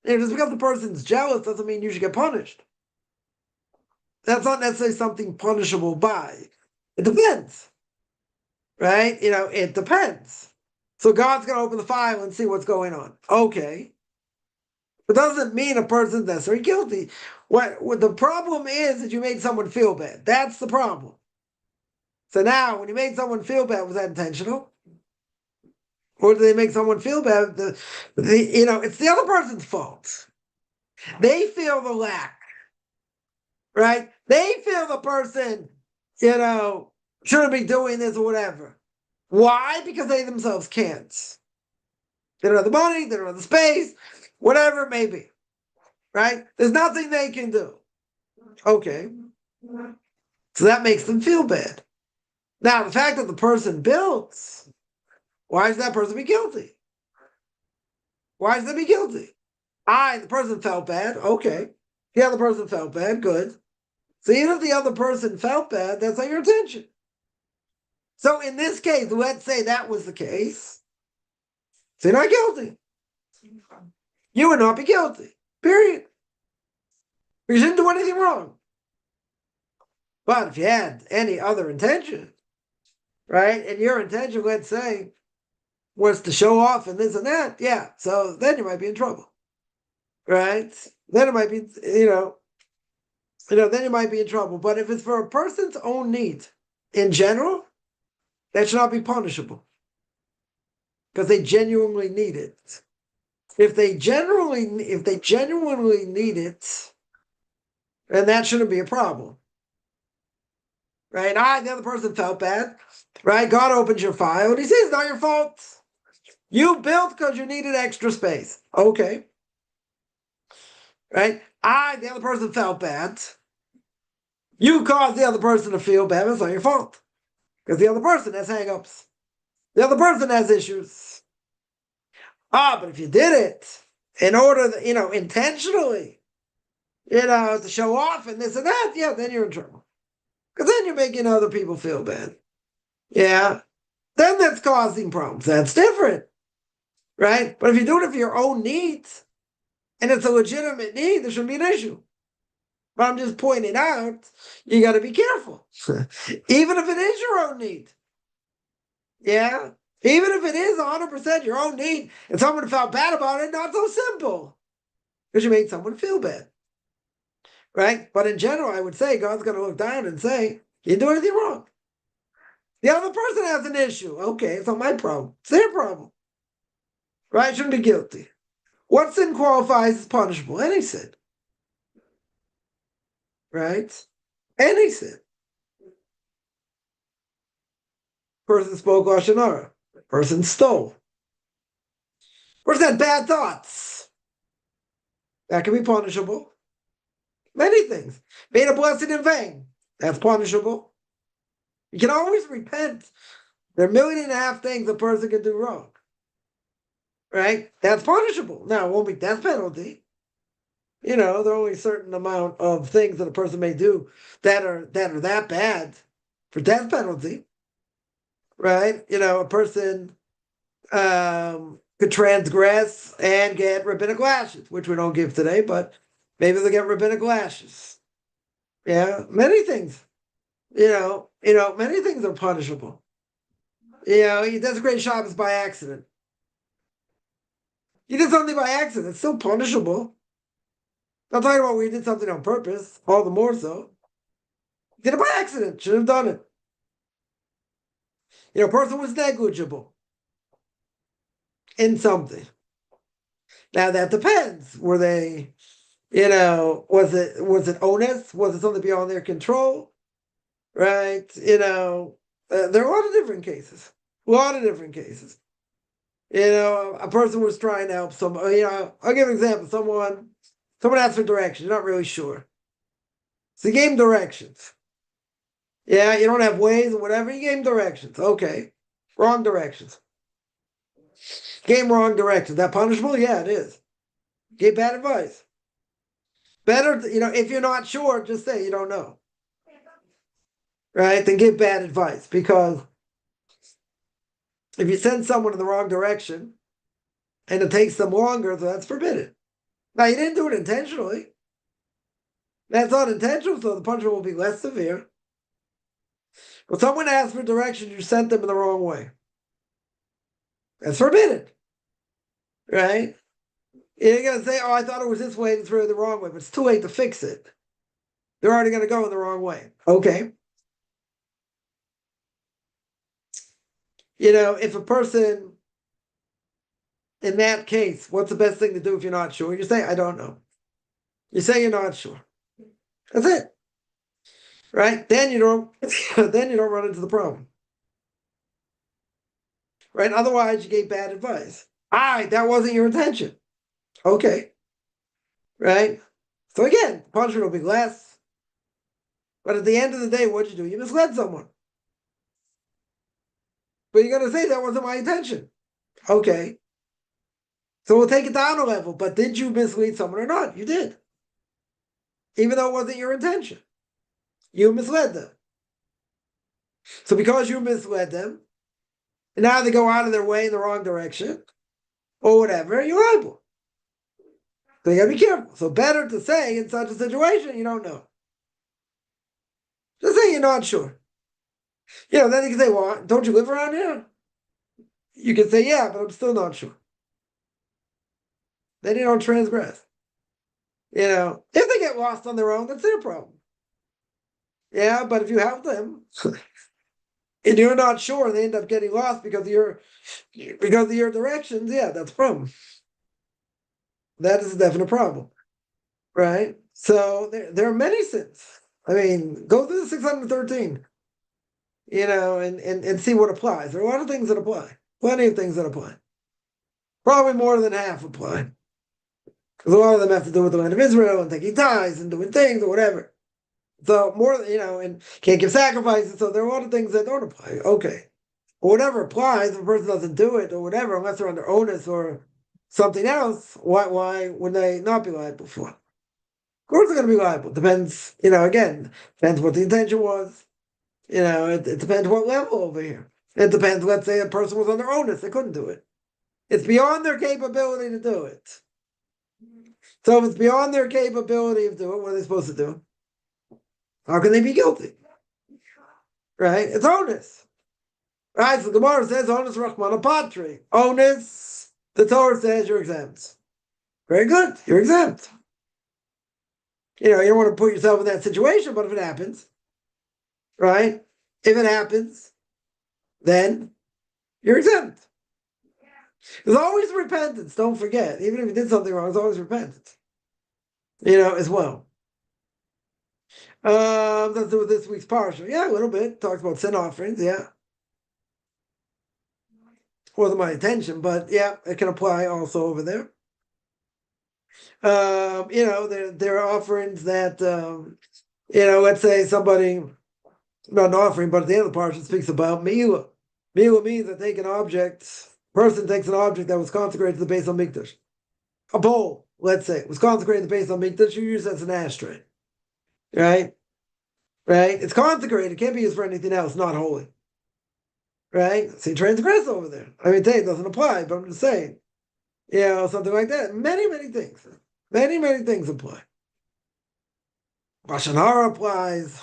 And just because the person's jealous doesn't mean you should get punished. That's not necessarily something punishable by. It depends. Right? It depends. So God's going to open the file and see what's going on. Okay. It doesn't mean a person's necessarily guilty. What the problem is that you made someone feel bad. That's the problem. So now, when you made someone feel bad, was that intentional? Or did they make someone feel bad? It's the other person's fault. They feel the lack, right? They feel the person, shouldn't be doing this or whatever. Why? Because they themselves can't. They don't have the money, they don't have the space, whatever it may be, right? There's nothing they can do. Okay. So that makes them feel bad. Now, the fact that the person builds, why does that person be guilty? Why does they be guilty? The person felt bad. Okay. The other person felt bad. Good. So even if the other person felt bad, that's not your intention. So in this case, let's say that was the case. So you're not guilty. You would not be guilty. Period. You didn't do anything wrong. But if you had any other intention, right, and your intention, let's say, was to show off and this and that, yeah, so then you might be in trouble, right? Then it might be, then you might be in trouble. But if it's for a person's own need in general, that should not be punishable because they genuinely need it. If they genuinely need it, then that shouldn't be a problem. Right? The other person felt bad. Right? God opens your file and he says, it's not your fault. You built because you needed extra space. Okay. Right? The other person felt bad. You caused the other person to feel bad. It's not your fault. Because the other person has hang-ups. The other person has issues. But if you did it in order, intentionally, to show off and this and that, yeah, then you're in trouble. Because then you're making other people feel bad. Yeah. Then that's causing problems. That's different. Right? But if you do it for your own needs, and it's a legitimate need, there shouldn't be an issue. But I'm just pointing out, you got to be careful. Even if it is your own need. Yeah? Even if it is 100% your own need, and someone felt bad about it, not so simple. Because you made someone feel bad. Right? But in general, I would say God's going to look down and say, you didn't do anything wrong. The other person has an issue. Okay, it's not my problem. It's their problem. Right? Shouldn't be guilty. What sin qualifies as punishable? Any sin. Right? Any sin. Person spoke lashon hara. Person stole. Person had bad thoughts. That can be punishable. Many things. Made a blessing in vain. That's punishable. You can always repent. There are 1.5 million things a person can do wrong. Right? That's punishable. Now, it won't be death penalty. There are only a certain amount of things that a person may do that are that bad for death penalty. Right? A person could transgress and get rabbinic lashes, which we don't give today, but maybe they'll get rabbinic lashes. Yeah, many things. Many things are punishable. You desecrate Shabbos by accident. You did something by accident, it's still punishable. I'm talking about where you did something on purpose, all the more so. You did it by accident, should have done it. A person was negligible in something. Now that depends. Were they, was it onus? Was it something beyond their control? Right? There are a lot of different cases. A lot of different cases. A person was trying to help someone. I'll give an example. Someone asked for directions. You're not really sure. So you gave him directions. Yeah, you don't have ways or whatever. You gave him directions. Okay. Wrong directions. Gave him wrong directions. That punishable? Yeah, it is. Gave bad advice. Better, if you're not sure, just say you don't know. Right? Then give bad advice. Because if you send someone in the wrong direction and it takes them longer, so that's forbidden. Now, you didn't do it intentionally. That's not intentional, so the punishment will be less severe. But someone asked for directions, you sent them in the wrong way. That's forbidden. Right? You're going to say, I thought it was this way, it's really the wrong way, but it's too late to fix it. They're already going to go in the wrong way. Okay. If a person, in that case, what's the best thing to do if you're not sure? You say, I don't know. You say you're not sure. That's it. Right? Then you don't run into the problem. Right? Otherwise, you gave bad advice. That wasn't your intention. Okay. Right? So again, punishment will be less. But at the end of the day, what'd you do? You misled someone. But you're going to say that wasn't my intention. Okay. So we'll take it down a level. But did you mislead someone or not? You did. Even though it wasn't your intention. You misled them. So because you misled them, and now they go out of their way in the wrong direction, or whatever, you're liable. So you gotta be careful. So better to say in such a situation, you don't know. Just say you're not sure. Then you can say, well, don't you live around here? You can say, yeah, but I'm still not sure. Then you don't transgress. If they get lost on their own, that's their problem. Yeah, but if you help them and you're not sure, they end up getting lost because of your directions, yeah, that's a problem. That is a definite problem. Right? So there are many sins. I mean, go through the 613, and see what applies. There are a lot of things that apply. Plenty of things that apply. Probably more than half apply. Because a lot of them have to do with the land of Israel and taking tithes and doing things or whatever. So more, and can't give sacrifices. So there are a lot of things that don't apply. Okay. But whatever applies, if a person doesn't do it or whatever, unless they're under onus or something else, why would they not be liable for? Of course they're going to be liable. Depends, again, depends what the intention was. It depends what level over here. It depends, let's say a person was under onus, they couldn't do it. It's beyond their capability to do it. So if it's beyond their capability of doing it, what are they supposed to do? How can they be guilty? Right? It's onus. Right? So the Gemara says, onus rachmana patri. Onus, the Torah says you're exempt. Very good. You're exempt. You don't want to put yourself in that situation, but if it happens, right? If it happens, then you're exempt. There's always repentance, don't forget. Even if you did something wrong, there's always repentance. As well. Let's do with this week's parsha. Yeah, a little bit. Talks about sin offerings, yeah. Wasn't my intention, but yeah, it can apply also over there. There are offerings that, let's say somebody, not an offering, but at the end of the parsha speaks about mi'ila. Mi'ila means that take an object, person takes an object that was consecrated to the Beis HaMikdash. A bowl, let's say, was consecrated to the Beis HaMikdash, you use it as an ashtray. Right? Right? It's consecrated, it can't be used for anything else, not holy. Right? So you transgress over there. I mean, it doesn't apply, but I'm just saying. Something like that. Many, many things. Many, many things apply. Hara applies.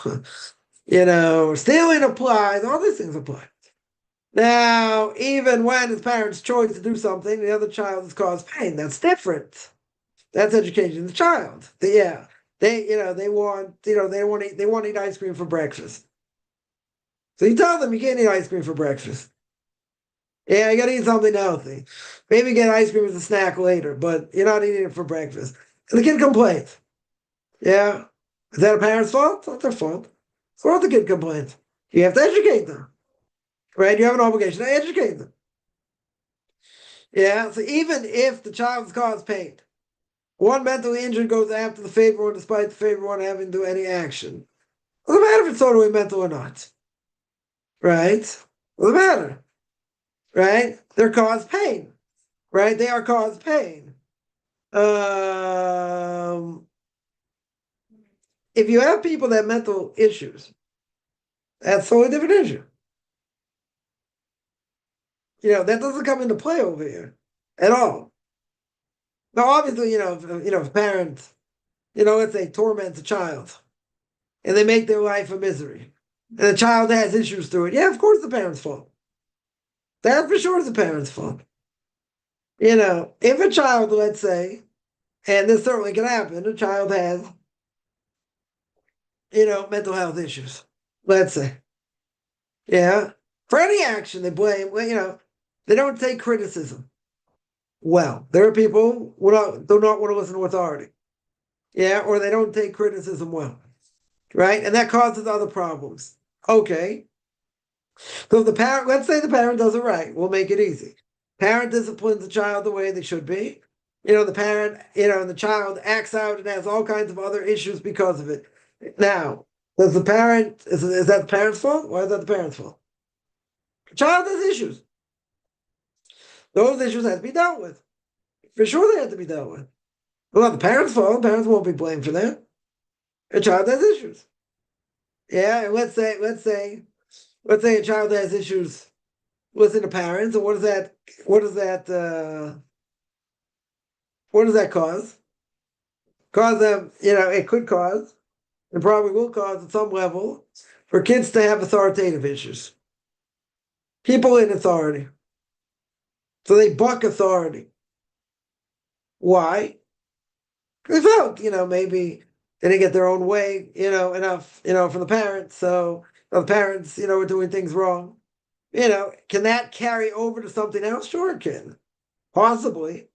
Stealing applies. All these things apply. Now, even when his parents' choice to do something, the other child has caused pain. That's different. That's educating the child. They want to eat ice cream for breakfast. So you tell them you can't eat ice cream for breakfast. Yeah, you gotta eat something healthy. Maybe get ice cream as a snack later, but you're not eating it for breakfast. And the kid complains. Yeah. Is that a parent's fault? It's not their fault. It's not the kid complains. You have to educate them. Right? You have an obligation to educate them. Yeah. So even if the child's caused pain, one mentally injured goes after the favored one despite the favored one having to do any action. Doesn't matter if it's totally mental or not. Right? Doesn't matter. Right? They're caused pain. Right? They are caused pain. If you have people that have mental issues, that's a totally different issue. That doesn't come into play over here at all. Now, obviously, if a parent, let's say torments a child and they make their life a misery and the child has issues through it, yeah, of course the parent's fault. That for sure is the parent's fault. If a child, let's say, and this certainly can happen, a child has, mental health issues, let's say. Yeah. For any action they blame, they don't take criticism. Well, there are people who do not want to listen to authority. Yeah, or they don't take criticism well. Right? And that causes other problems. Okay. So the parent, let's say the parent does it right. We'll make it easy. Parent disciplines the child the way they should be. The parent, and the child acts out and has all kinds of other issues because of it. Now, Does the parent, is that the parent's fault? Why is that the parent's fault? The child has issues. Those issues have to be dealt with. For sure they have to be dealt with. Well, not the parents' fault. The parents won't be blamed for that. A child has issues. Yeah, and let's say a child has issues with the parents, and what does that cause? Cause them, it could cause, and probably will cause at some level, for kids to have authoritative issues. People in authority. So they buck authority. Why? They felt, maybe they didn't get their own way, enough, from the parents. So the parents, were doing things wrong. Can that carry over to something else? Sure, it can. Possibly.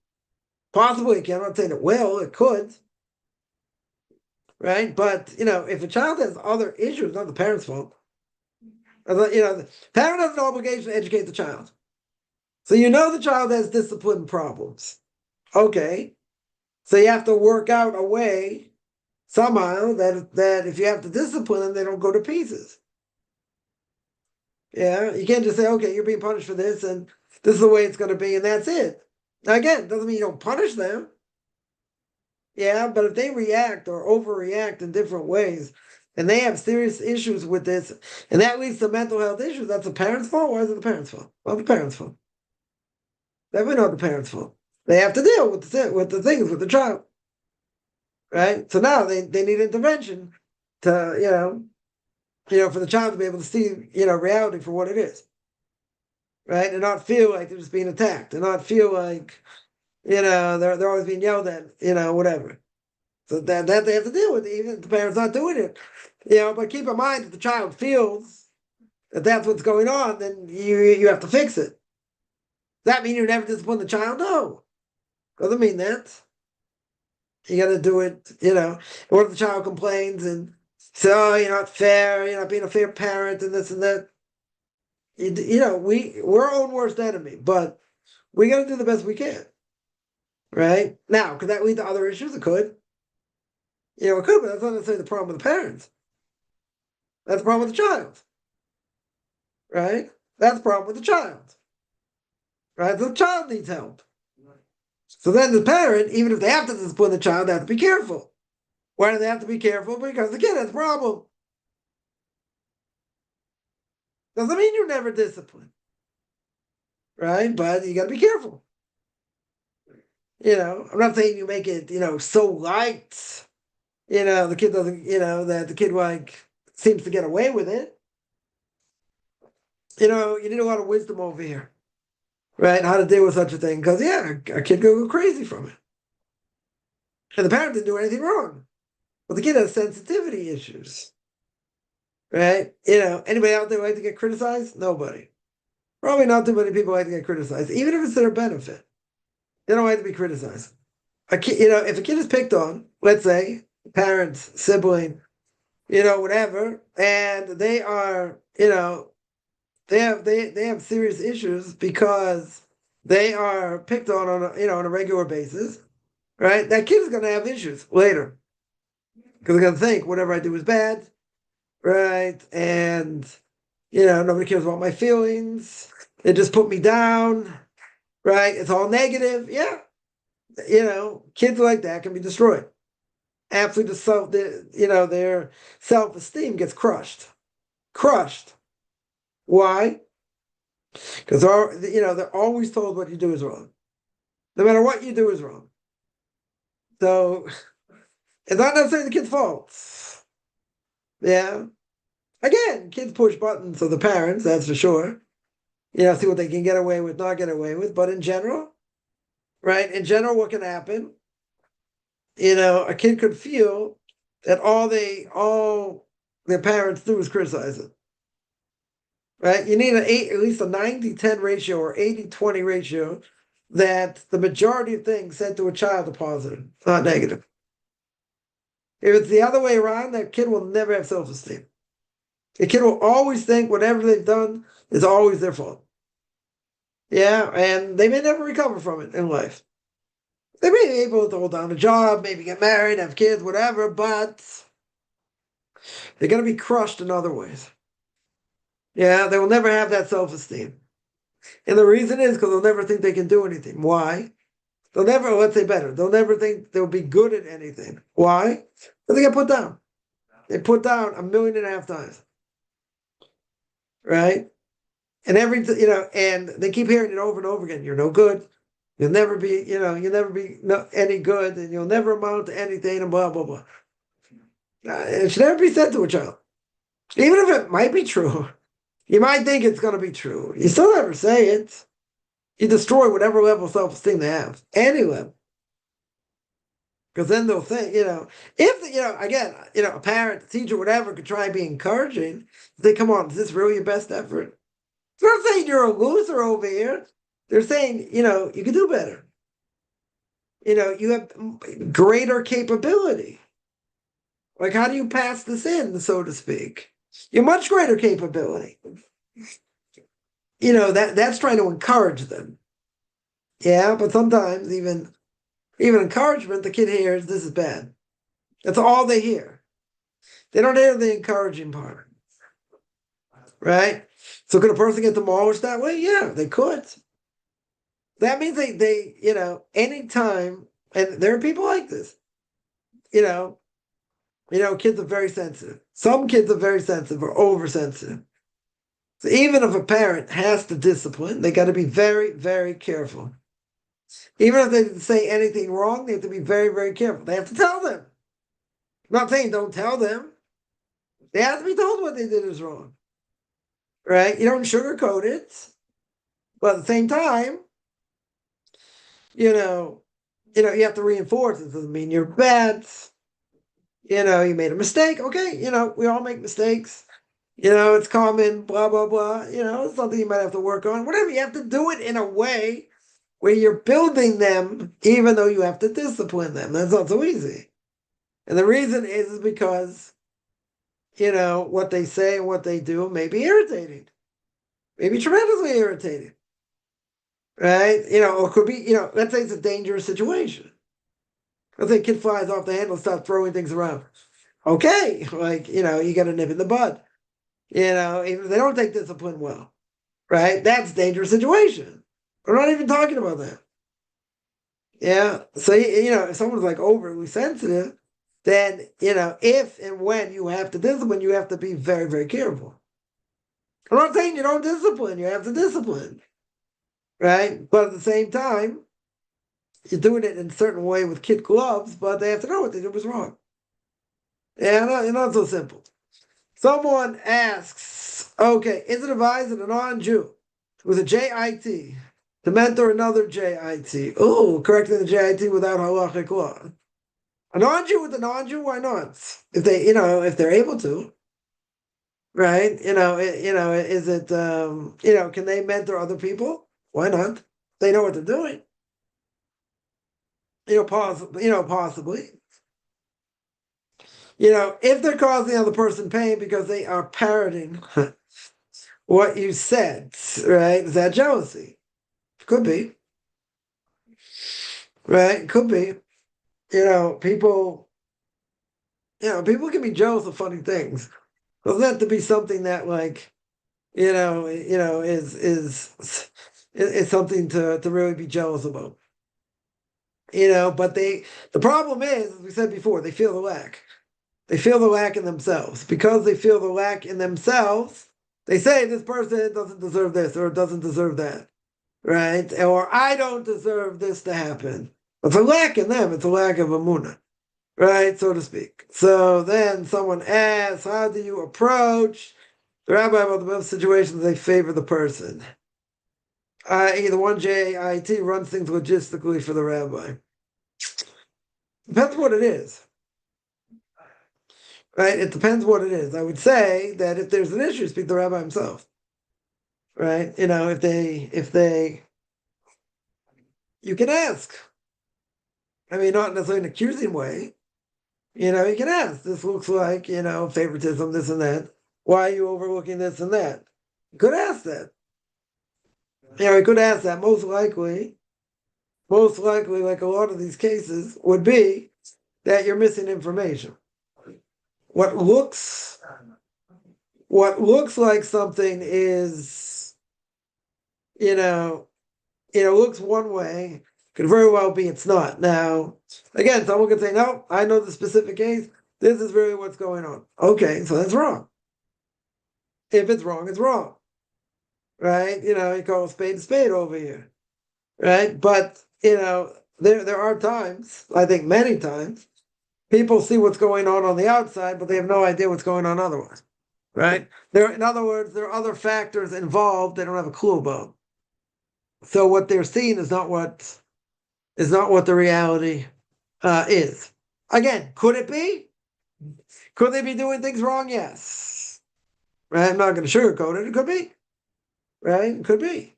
Possibly it can. I'm not saying it will. It could. Right? But, if a child has other issues, not the parent's fault. The parent has an obligation to educate the child. So the child has discipline problems. Okay. So you have to work out a way somehow that if you have to discipline them, they don't go to pieces. Yeah, you can't just say, okay, you're being punished for this, and this is the way it's going to be, and that's it. Now, again, doesn't mean you don't punish them. Yeah, but if they react or overreact in different ways, and they have serious issues with this, and that leads to mental health issues, that's the parent's fault? Why is it the parent's fault? Well, the parent's fault. Definitely not the parent's fault. They have to deal with the things with the child. Right? So now they need intervention to, for the child to be able to see, reality for what it is. Right? And not feel like they're just being attacked, and not feel like, they're always being yelled at, whatever. So that they have to deal with, even if the parent's not doing it. But keep in mind, if the child feels that that's what's going on, then you have to fix it. Does that mean you never discipline the child? No. Doesn't mean that. You got to do it, or if the child complains and says, oh, you're not fair, you're not being a fair parent, and this and that. We're our own worst enemy, but we got to do the best we can. Right? Now, could that lead to other issues? It could. It could, but that's not necessarily the problem with the parents. That's the problem with the child. Right? That's the problem with the child. Right? The child needs help. So then the parent, even if they have to discipline the child, they have to be careful. Why do they have to be careful? Because the kid has a problem. Doesn't mean you never discipline. Right? But you got to be careful. I'm not saying you make it, so light, the kid doesn't, that the kid seems to get away with it. You need a lot of wisdom over here, right? How to deal with such a thing. Because, a kid could go crazy from it. And the parent didn't do anything wrong. But the kid has sensitivity issues, right? Anybody out there like to get criticized? Nobody. Probably not too many people like to get criticized, even if it's to their benefit. They don't like to be criticized. A kid, if a kid is picked on, let's say, parents, sibling, whatever, and they are, they have serious issues because they are picked on a regular basis, right? That kid is going to have issues later because they're going to think whatever I do is bad, right? And nobody cares about my feelings. They just put me down, right? It's all negative. Yeah, kids like that can be destroyed. Absolutely, their self-esteem gets crushed. Crushed. Why? Because they're always told what you do is wrong. No matter what you do is wrong. So it's not necessarily the kid's fault. Yeah. Again, kids push buttons of the parents, that's for sure. See what they can get away with, not get away with. But in general, right? In general, what can happen? A kid could feel that all their parents do is criticize it. Right? You need at least a 90-10 ratio or 80-20 ratio that the majority of things said to a child are positive, not negative. If it's the other way around, that kid will never have self-esteem. The kid will always think whatever they've done is always their fault. Yeah, and they may never recover from it in life. They may be able to hold down a job, maybe get married, have kids, whatever, but They're going to be crushed in other ways. Yeah, they will never have that self-esteem. And the reason is because they'll never think they can do anything. Why? They'll never, let's say better, they'll never think they'll be good at anything. Why? Because they get put down. They put down 1.5 million times. Right? And and they keep hearing it over and over again. You're no good. You'll never be, you'll never be any good, and you'll never amount to anything, and blah, blah, blah. It should never be said to a child. Even if it might be true. You might think it's going to be true. You still never say it. You destroy whatever level of self-esteem they have. Any level. Because then they'll think, if, again, a parent, a teacher, whatever, could try and be encouraging. They come on, is this really your best effort? They're not saying you're a loser over here. They're saying, you can do better. You have greater capability. Like, how do you pass this in, so to speak? You have much greater capability. That's trying to encourage them. Yeah, but sometimes even encouragement, the kid hears, this is bad. That's all they hear. They don't hear the encouraging part. Right? So could a person get demolished that way? Yeah, they could. That means they anytime, and there are people like this, kids are very sensitive. Some kids are very sensitive or oversensitive. So even if a parent has to discipline, they got to be very, very careful. Even if they say anything wrong, they have to be very, very careful. They have to tell them. I'm not saying don't tell them. They have to be told what they did is wrong. Right? You don't sugarcoat it. But at the same time, you have to reinforce it. It doesn't mean you're bad. You made a mistake. Okay, we all make mistakes. It's common, blah, blah, blah. It's something you might have to work on. Whatever, you have to do it in a way where you're building them, even though you have to discipline them. That's not so easy. And the reason is because, what they say and what they do may be irritating. Maybe tremendously irritating. Right? Or it could be, let's say it's a dangerous situation. Let's say a kid flies off the handle and starts throwing things around. Okay, you got to nip in the bud. Even if they don't take discipline well. Right? That's a dangerous situation. We're not even talking about that. Yeah. So, if someone's like overly sensitive, then, if and when you have to discipline, you have to be very, very careful. I'm not saying you don't discipline, you have to discipline. Right? But at the same time, you're doing it in a certain way with kid gloves, but they have to know what they did was wrong. Yeah, not so simple. Someone asks, okay, is it advised that a non-Jew with a JIT to mentor another JIT? Oh, correcting the JIT without halachic law. A non-Jew with a non-Jew, why not? If if they're able to. Right? Is it can they mentor other people? Why not? They know what they're doing. Possibly. If they're causing the other person pain because they are parroting what you said, right? Is that jealousy? Could be. Right? Could be. People can be jealous of funny things. Doesn't have to be something that is something to really be jealous about. But the problem is, as we said before, they feel the lack. They feel the lack in themselves. Because they feel the lack in themselves, they say this person doesn't deserve this or doesn't deserve that. Right? Or I don't deserve this to happen. It's a lack in them. It's a lack of emunah. Right? So to speak. So then someone asks, how do you approach the rabbi about the situations they favor the person? The one JIT runs things logistically for the rabbi. Depends what it is. Right? It depends what it is. I would say that if there's an issue, speak to the rabbi himself. Right? If they, you can ask. I mean, not necessarily in an accusing way. You can ask. This looks like, favoritism, this and that. Why are you overlooking this and that? You could ask that. You could ask that. Most likely, like a lot of these cases, would be that you're missing information. what looks like something is, looks one way, could very well be it's not. Now, again, someone could say, no, I know the specific case. This is really what's going on. Okay, so that's wrong. If it's wrong, it's wrong. Right? You call a spade over here. Right? But, there are times, I think many times, people see what's going on the outside, but they have no idea what's going on otherwise. Right? In other words, there are other factors involved they don't have a clue about. So what they're seeing is not what the reality is. Again, could it be? Could they be doing things wrong? Yes. Right? I'm not going to sugarcoat it. It could be. Right? It could be.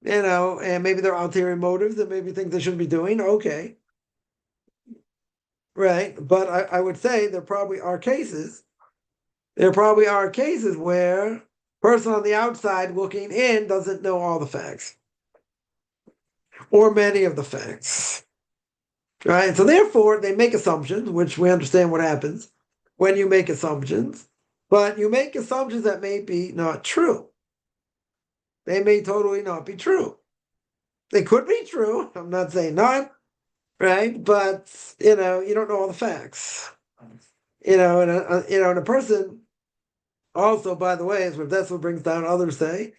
And maybe there are ulterior motives that maybe things they shouldn't be doing. Okay. Right? But I would say there probably are cases. There probably are cases where a person on the outside looking in doesn't know all the facts. Or many of the facts. Right? So therefore, they make assumptions, which we understand what happens when you make assumptions. But you make assumptions that may be not true. They may totally not be true. They could be true. I'm not saying not, right? But you don't know all the facts. And a person also, by the way, that's what brings down others say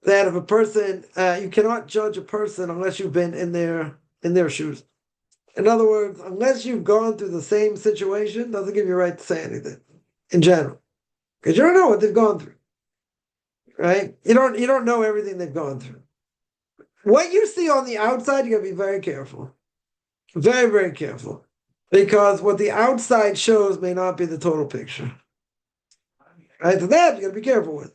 that if a person, you cannot judge a person unless you've been in their shoes. In other words, unless you've gone through the same situation, doesn't give you a right to say anything in general, because you don't know what they've gone through. Right? You don't know everything they've gone through. What you see on the outside, you gotta be very careful. Very, very careful. Because what the outside shows may not be the total picture. Right? So that you gotta be careful with.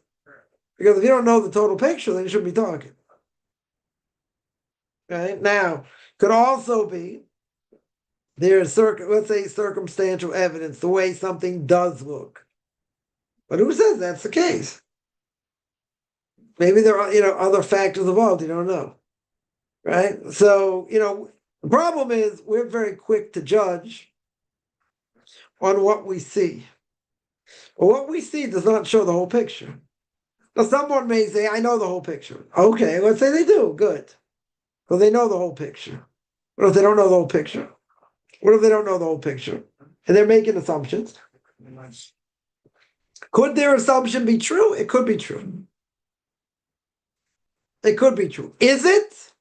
Because if you don't know the total picture, then you shouldn't be talking. Right? Now, could also be there's let's say circumstantial evidence, the way something does look. But who says that's the case? Maybe there are, other factors involved, you don't know. Right? So, the problem is we're very quick to judge on what we see. But what we see does not show the whole picture. Now, someone may say, I know the whole picture. Okay, let's say they do. Good. Well, they know the whole picture. What if they don't know the whole picture? What if they don't know the whole picture? And they're making assumptions. Could their assumption be true? It could be true. It could be true. Is it?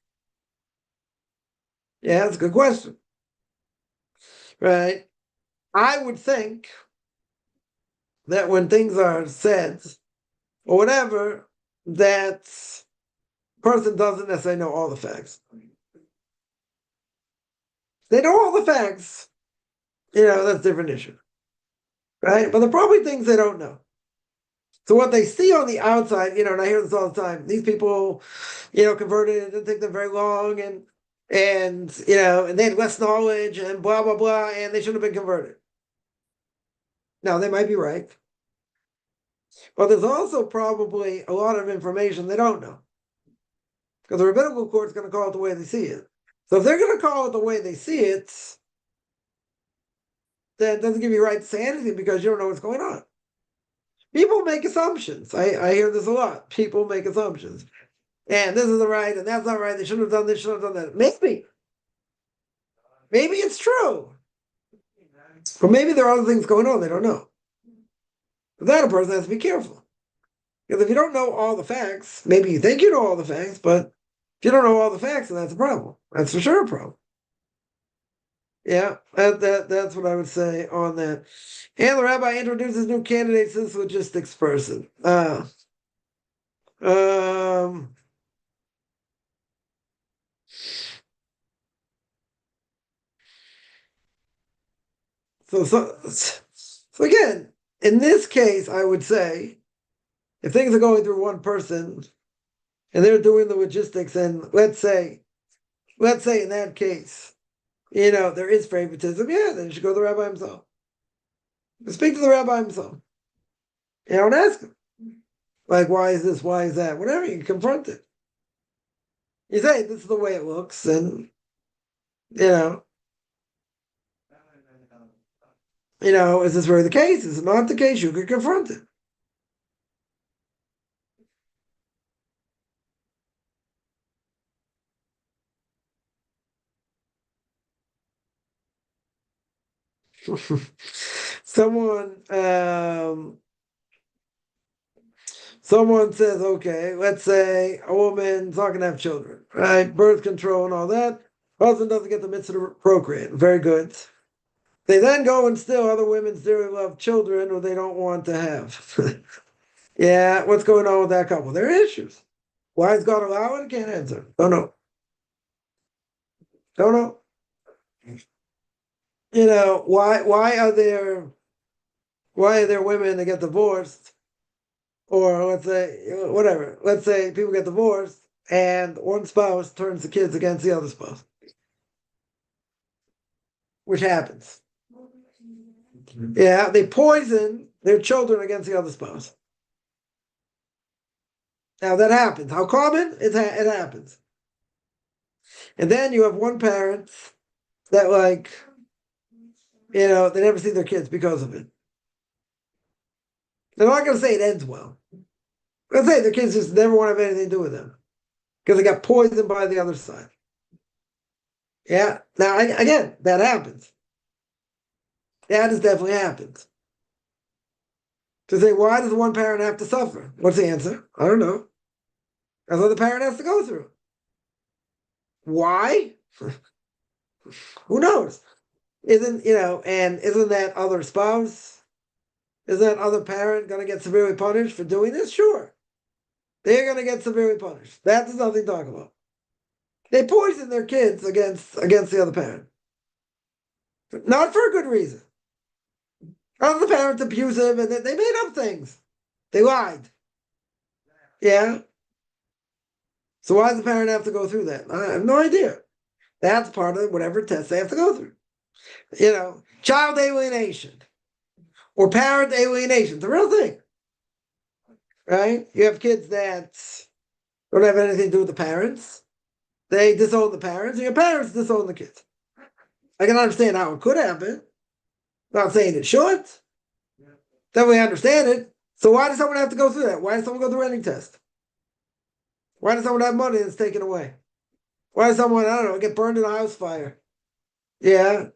Yeah, that's a good question. Right? I would think that when things are said or whatever, that person doesn't necessarily know all the facts. They know all the facts, that's a different issue. Right? But there are probably things they don't know. So what they see on the outside, and I hear this all the time, these people, converted, it didn't take them very long, and they had less knowledge and blah, blah, blah, and they shouldn't have been converted. Now, they might be right. But there's also probably a lot of information they don't know. Because the rabbinical court's going to call it the way they see it. So if they're going to call it the way they see it, then it doesn't give you a right to say anything because you don't know what's going on. People make assumptions. I hear this a lot. People make assumptions. And this is right, and that's not right. They shouldn't have done this, shouldn't have done that. Maybe. Maybe it's true. But maybe there are other things going on they don't know. But that a person has to be careful. Because if you don't know all the facts, maybe you think you know all the facts, but if you don't know all the facts, then that's a problem. That's for sure a problem. Yeah, that's what I would say on that. And the rabbi introduces new candidates to this logistics person. So again, in this case, I would say, if things are going through one person and they're doing the logistics, and let's say in that case, there is favoritism, yeah, then you should go to the rabbi himself. Speak to the rabbi himself. And ask him. Like, why is this? Why is that? Whatever, you confront it. You say, this is the way it looks, and, Is this really the case? Is it not the case? You could confront it. Someone someone says, okay, let's say a woman's not going to have children, right? Birth control and all that. Husband doesn't get the mitzvah to procreate. Very good. They then go and steal other women's dearly loved children who they don't want to have. Yeah, what's going on with that couple? There are issues. Why is God allowing it? Can't answer. Don't know. Don't know. Why are there women that get divorced? Or let's say whatever. Let's say people get divorced and one spouse turns the kids against the other spouse, which happens. Yeah, they poison their children against the other spouse. Now that happens. How common? It happens. And then you have one parent that they never see their kids because of it. They're not going to say it ends well. They'll say their kids just never want to have anything to do with them because they got poisoned by the other side. Yeah. Now, again, that happens. That has definitely happened. To say, why does one parent have to suffer? What's the answer? I don't know. That's what the parent has to go through. Why? Who knows? Isn't that other spouse? Is that other parent going to get severely punished for doing this? Sure. They're going to get severely punished. That is nothing to talk about. They poison their kids against the other parent. Not for a good reason. Other parent's abusive and they made up things. They lied. Yeah. So why does the parent have to go through that? I have no idea. That's part of whatever test they have to go through. Child alienation or parent alienation. It's a real thing. Right? You have kids that don't have anything to do with the parents. They disown the parents, and your parents disown the kids. I can understand how it could happen. Not saying it should. Definitely understand it. So why does someone have to go through that? Why does someone go through any test? Why does someone have money that's taken away? Why does someone, I don't know, get burned in a house fire? Yeah.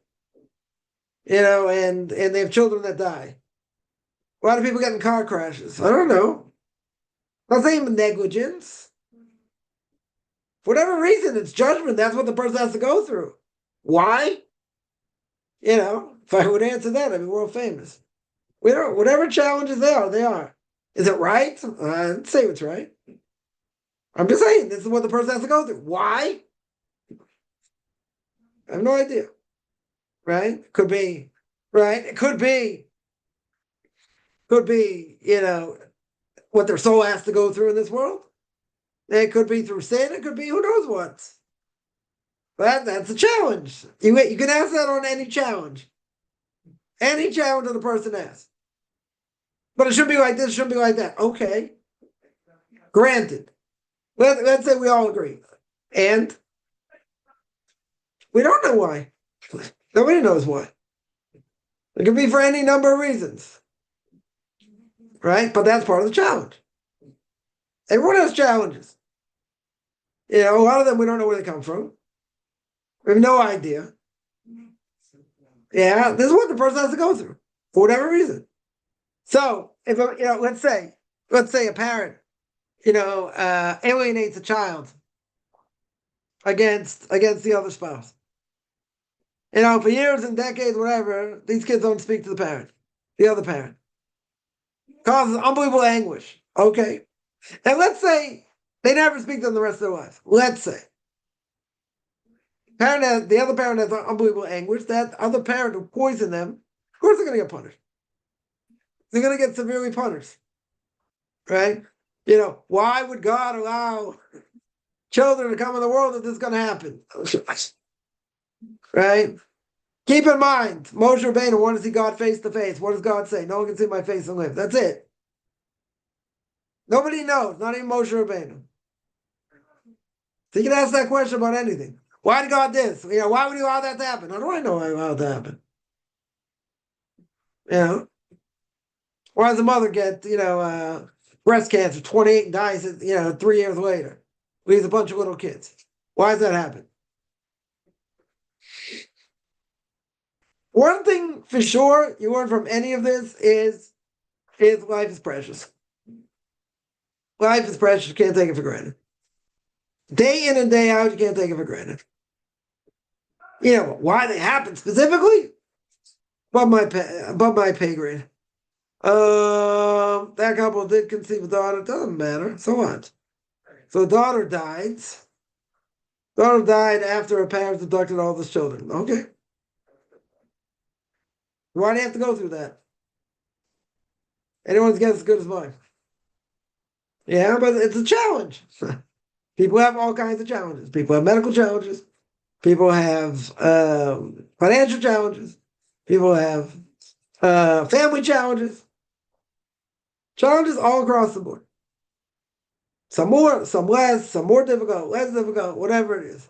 And they have children that die. Why do people get in car crashes? I don't know. I'm not saying negligence. For whatever reason, it's judgment. That's what the person has to go through. Why? If I would answer that, I'd be world famous. Whatever challenges they are, they are. Is it right? I didn't say it's right. I'm just saying this is what the person has to go through. Why? I have no idea. Right? Could be. Right? It could be, what their soul has to go through in this world. It could be through sin. It could be who knows what. But that's a challenge. You can ask that on any challenge. Any challenge that the person has. But it should be like this, it should be like that. Okay. Granted. Let's say we all agree. And we don't know why. Nobody knows why. It could be for any number of reasons. Right? But that's part of the challenge. Everyone has challenges. A lot of them we don't know where they come from. We have no idea. Yeah, this is what the person has to go through for whatever reason. So if let's say a parent, alienates a child against the other spouse. For years and decades, whatever, these kids don't speak to the other parent. Causes unbelievable anguish. Okay. And let's say they never speak to them the rest of their life. Let's say. The other parent has unbelievable anguish. That other parent who poisoned them, of course they're going to get punished. They're going to get severely punished. Right? Why would God allow children to come in the world if this is going to happen? Right? Keep in mind, Moshe Rabbeinu wanted to see God face to face. What does God say? No one can see my face and live. That's it. Nobody knows, not even Moshe Rabbeinu. So you can ask that question about anything. Why did God this? Why would he allow that to happen? How do I know why he allowed that to happen? You know, why does a mother get, breast cancer, 28, and dies, 3 years later, leaves a bunch of little kids? Why does that happen? One thing for sure you learn from any of this is life is precious. Life is precious. You can't take it for granted. Day in and day out, you can't take it for granted. Why they happen specifically? Above my pay grade. That couple did conceive a daughter. It doesn't matter. So what? So the daughter died. Daughter died after her parents abducted all the children. Okay. Why do you have to go through that? Anyone's guess as good as mine. Yeah, but it's a challenge. People have all kinds of challenges. People have medical challenges. People have financial challenges. People have family challenges. Challenges all across the board. Some more, some less, some more difficult, less difficult, whatever it is.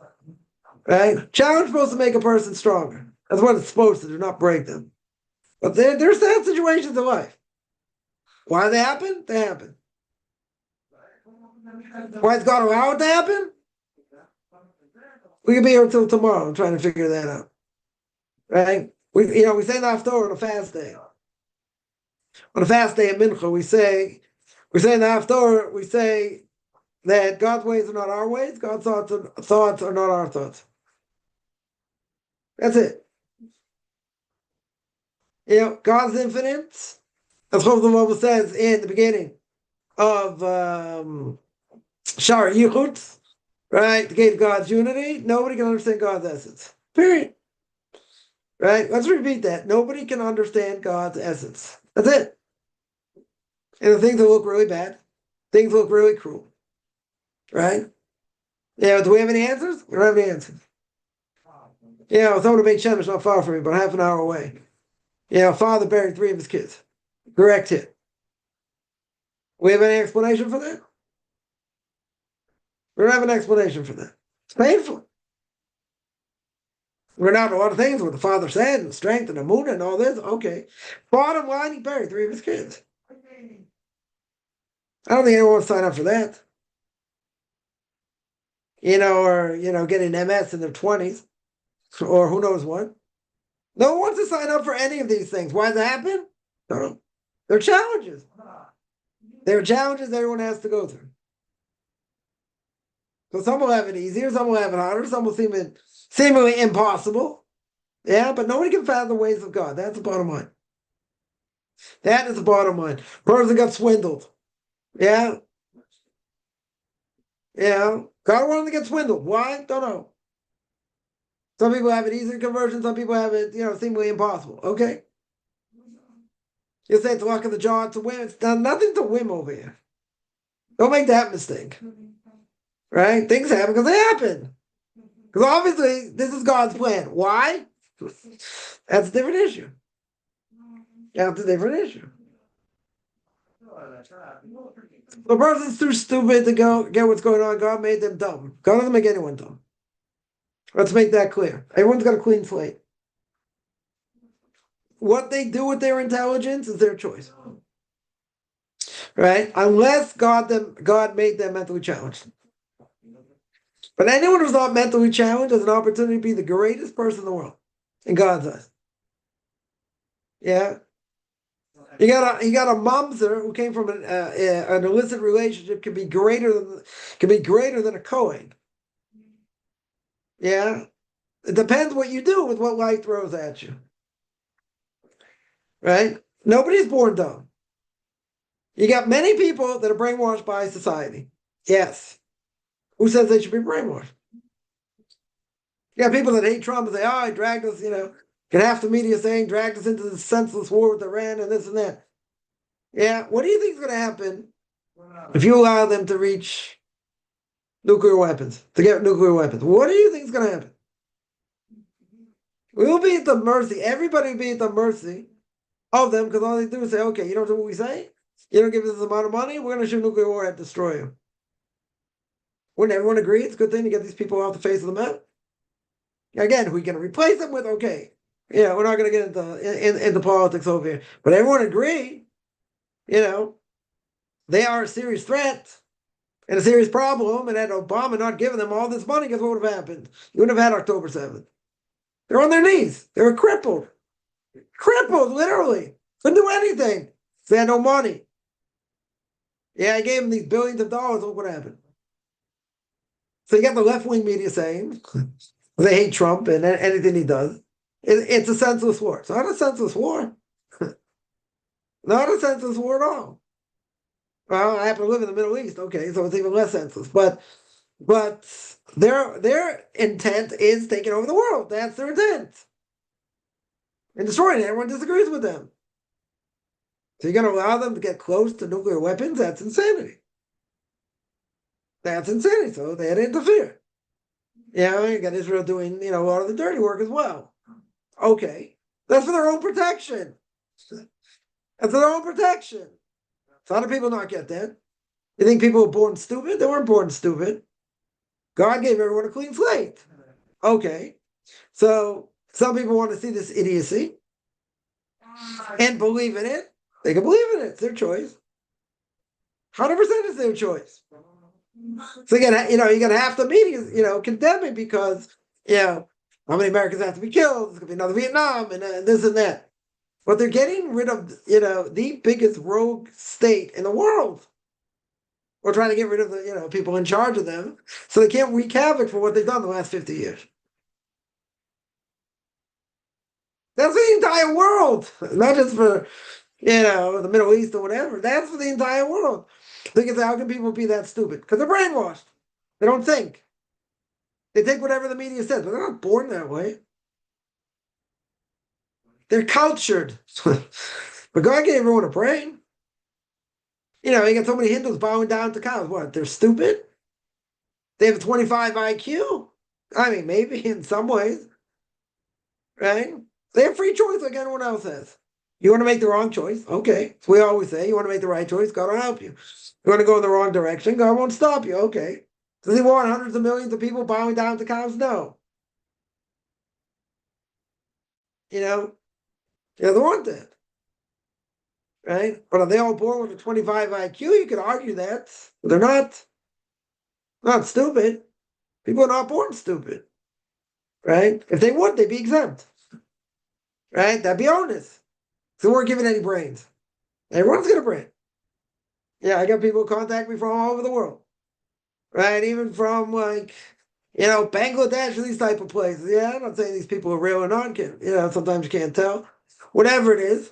Right? Challenge is supposed to make a person stronger. That's what it's supposed to do, not break them. But there's sad situations in life. Why they happen? They happen. Why has God allowed it to happen? We could be here until tomorrow trying to figure that out. Right? We say the Haftorah on a fast day. On a fast day at Mincha, we say in the Haftorah, we say that God's ways are not our ways, God's thoughts are not our thoughts. That's it. God's infinite. That's what the Bible says in the beginning of Shar Yichud, right? The gate of God's unity. Nobody can understand God's essence. Period. Right? Let's repeat that. Nobody can understand God's essence. That's it. And the things that look really bad, things look really cruel. Right? Do we have any answers? We don't have any answers. Someone who made Shemesh not far from me, but half an hour away. Father buried 3 of his kids. Correct hit. We have any explanation for that? We don't have an explanation for that. It's painful. We're not a lot of things what the father said and strength and the moon and all this. Okay. Bottom line, he buried 3 of his kids. I don't think anyone wants to sign up for that. Or getting MS in their 20s. Or who knows what. No one wants to sign up for any of these things. Why does that happen? No. They're challenges. They're challenges everyone has to go through. So some will have it easier, some will have it harder, some will seem seemingly impossible. Yeah, but nobody can fathom the ways of God. That's the bottom line. That is the bottom line. Person got swindled. Yeah. God wanted them to get swindled. Why? Don't know. Some people have it easier conversion, some people have it, seemingly impossible. Okay. You say it's luck of the jaw to win. It's nothing to win over here. Don't make that mistake. Right? Things happen because they happen. Because obviously, this is God's plan. Why? That's a different issue. That's a different issue. The person's too stupid to go get what's going on. God made them dumb. God doesn't make anyone dumb. Let's make that clear. Everyone's got a clean slate. What they do with their intelligence is their choice. Right? Unless God made them mentally challenged. But anyone who's not mentally challenged has an opportunity to be the greatest person in the world in God's eyes. Yeah. You got a mamzer who came from an illicit relationship can be greater than a Kohen. Yeah. It depends what you do with what life throws at you. Right? Nobody's born dumb. You got many people that are brainwashed by society. Yes. Who says they should be brainwashed? You got people that hate Trump and say, he dragged us, get half the media saying dragged us into this senseless war with Iran and this and that. Yeah, what do you think is going to happen if you allow them to reach nuclear weapons, to get nuclear weapons? What do you think is going to happen? We will be at the mercy, everybody will be at the mercy of them because all they do is say, okay, you don't do what we say? You don't give us this amount of money? We're going to shoot nuclear war and destroy you. Wouldn't everyone agree it's a good thing to get these people off the face of the map? Again, who are we going to replace them with? Okay. Yeah, we're not going to get into politics over here. But everyone agreed, they are a serious threat and a serious problem. And had Obama not given them all this money, guess what would have happened? You wouldn't have had October 7th. They're on their knees. They were crippled. Crippled, literally. Couldn't do anything. They had no money. Yeah, I gave them these billions of dollars. Look what happened. So you got the left-wing media saying they hate Trump and anything he does. It's a senseless war. It's not a senseless war. Not a senseless war at all. Well, I happen to live in the Middle East. Okay, so it's even less senseless. But their intent is taking over the world. That's their intent. And destroying it. Everyone disagrees with them. So you're going to allow them to get close to nuclear weapons? That's insanity. That's insanity. So they had to interfere. You got Israel doing, a lot of the dirty work as well. Okay. That's for their own protection. That's for their own protection. So how do people not get that? You think people were born stupid? They weren't born stupid. God gave everyone a clean slate. Okay. So some people want to see this idiocy and believe in it. They can believe in it. It's their choice. 100% is their choice. So you got half the media, condemning because, how many Americans have to be killed? There's going to be another Vietnam and this and that. But they're getting rid of, the biggest rogue state in the world. Or trying to get rid of the, people in charge of them. So they can't wreak havoc for what they've done the last 50 years. That's for the entire world. Not just for, the Middle East or whatever. That's for the entire world. Because how can people be that stupid? Because they're brainwashed. They don't think. They take whatever the media says, but they're not born that way. They're cultured. But God gave everyone a brain. You got so many Hindus bowing down to cows. What? They're stupid? They have a 25 IQ? I mean, maybe in some ways. Right? They have free choice like anyone else has. You want to make the wrong choice? Okay. So we always say, you want to make the right choice? God will help you. You want to go in the wrong direction? God won't stop you. Okay. Does he want hundreds of millions of people bowing down to cows? No. He doesn't want that. Right? But are they all born with a 25 IQ? You could argue that. But they're not stupid. People are not born stupid. Right? If they would, they'd be exempt. Right? That'd be honest. So we weren't given any brains. Everyone's got a brain. Yeah, I got people who contact me from all over the world. Right? Even from Bangladesh or these type of places. Yeah, I'm not saying these people are real or not. Sometimes you can't tell. Whatever it is,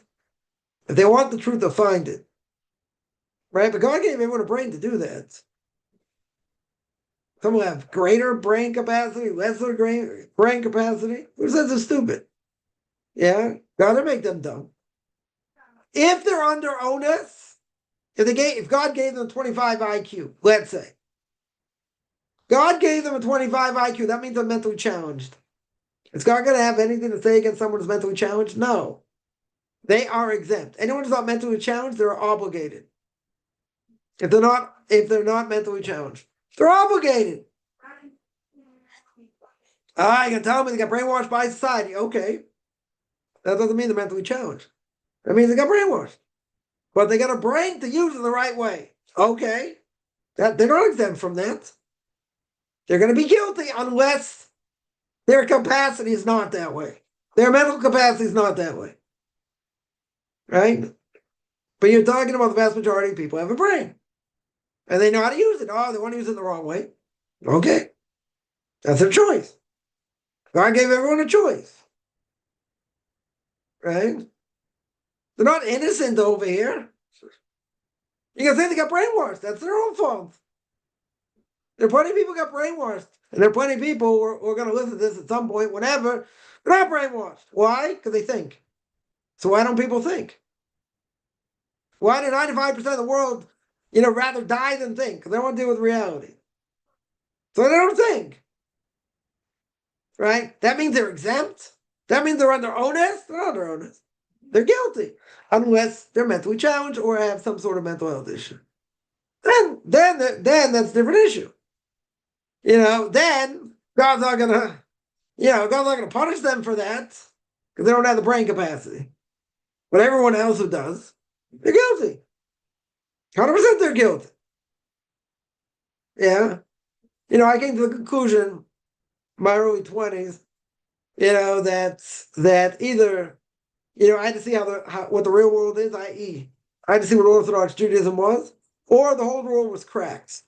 if they want the truth, they'll find it. Right? But God gave everyone a brain to do that. Some will have greater brain capacity, lesser brain capacity. Who says they're stupid? Yeah, God will make them dumb. If they're under onus, if God gave them 25 IQ, let's say, God gave them a 25 IQ, that means they're mentally challenged. Is God going to have anything to say against someone who's mentally challenged? No. They are exempt. Anyone who's not mentally challenged, they're obligated. If they're not mentally challenged, they're obligated. You can tell me they got brainwashed by society. Okay. That doesn't mean they're mentally challenged. That means they got brainwashed. But they got a brain to use it the right way. Okay. They're not exempt from that. They're going to be guilty unless their capacity is not that way. Their mental capacity is not that way. Right? But you're talking about the vast majority of people have a brain. And they know how to use it. Oh, they want to use it the wrong way. Okay. That's their choice. God gave everyone a choice. Right? They're not innocent over here. You can say they got brainwashed. That's their own fault. There are plenty of people who got brainwashed. And there are plenty of people who are going to listen to this at some point, whenever. They're not brainwashed. Why? Because they think. So why don't people think? Why do 95% of the world, rather die than think? Because they don't want to deal with reality. So they don't think. Right? That means they're exempt. That means they're under onus. They're not under onus. They're guilty. Unless they're mentally challenged or have some sort of mental health issue. Then that's a different issue. Then God's not gonna punish them for that. Because because they don't have the brain capacity. But everyone else who does, they're guilty. 100% they're guilty. Yeah. I came to the conclusion in my early 20s, that either, I had to see what the real world is, i.e., I had to see what Orthodox Judaism was, or the whole world was cracked.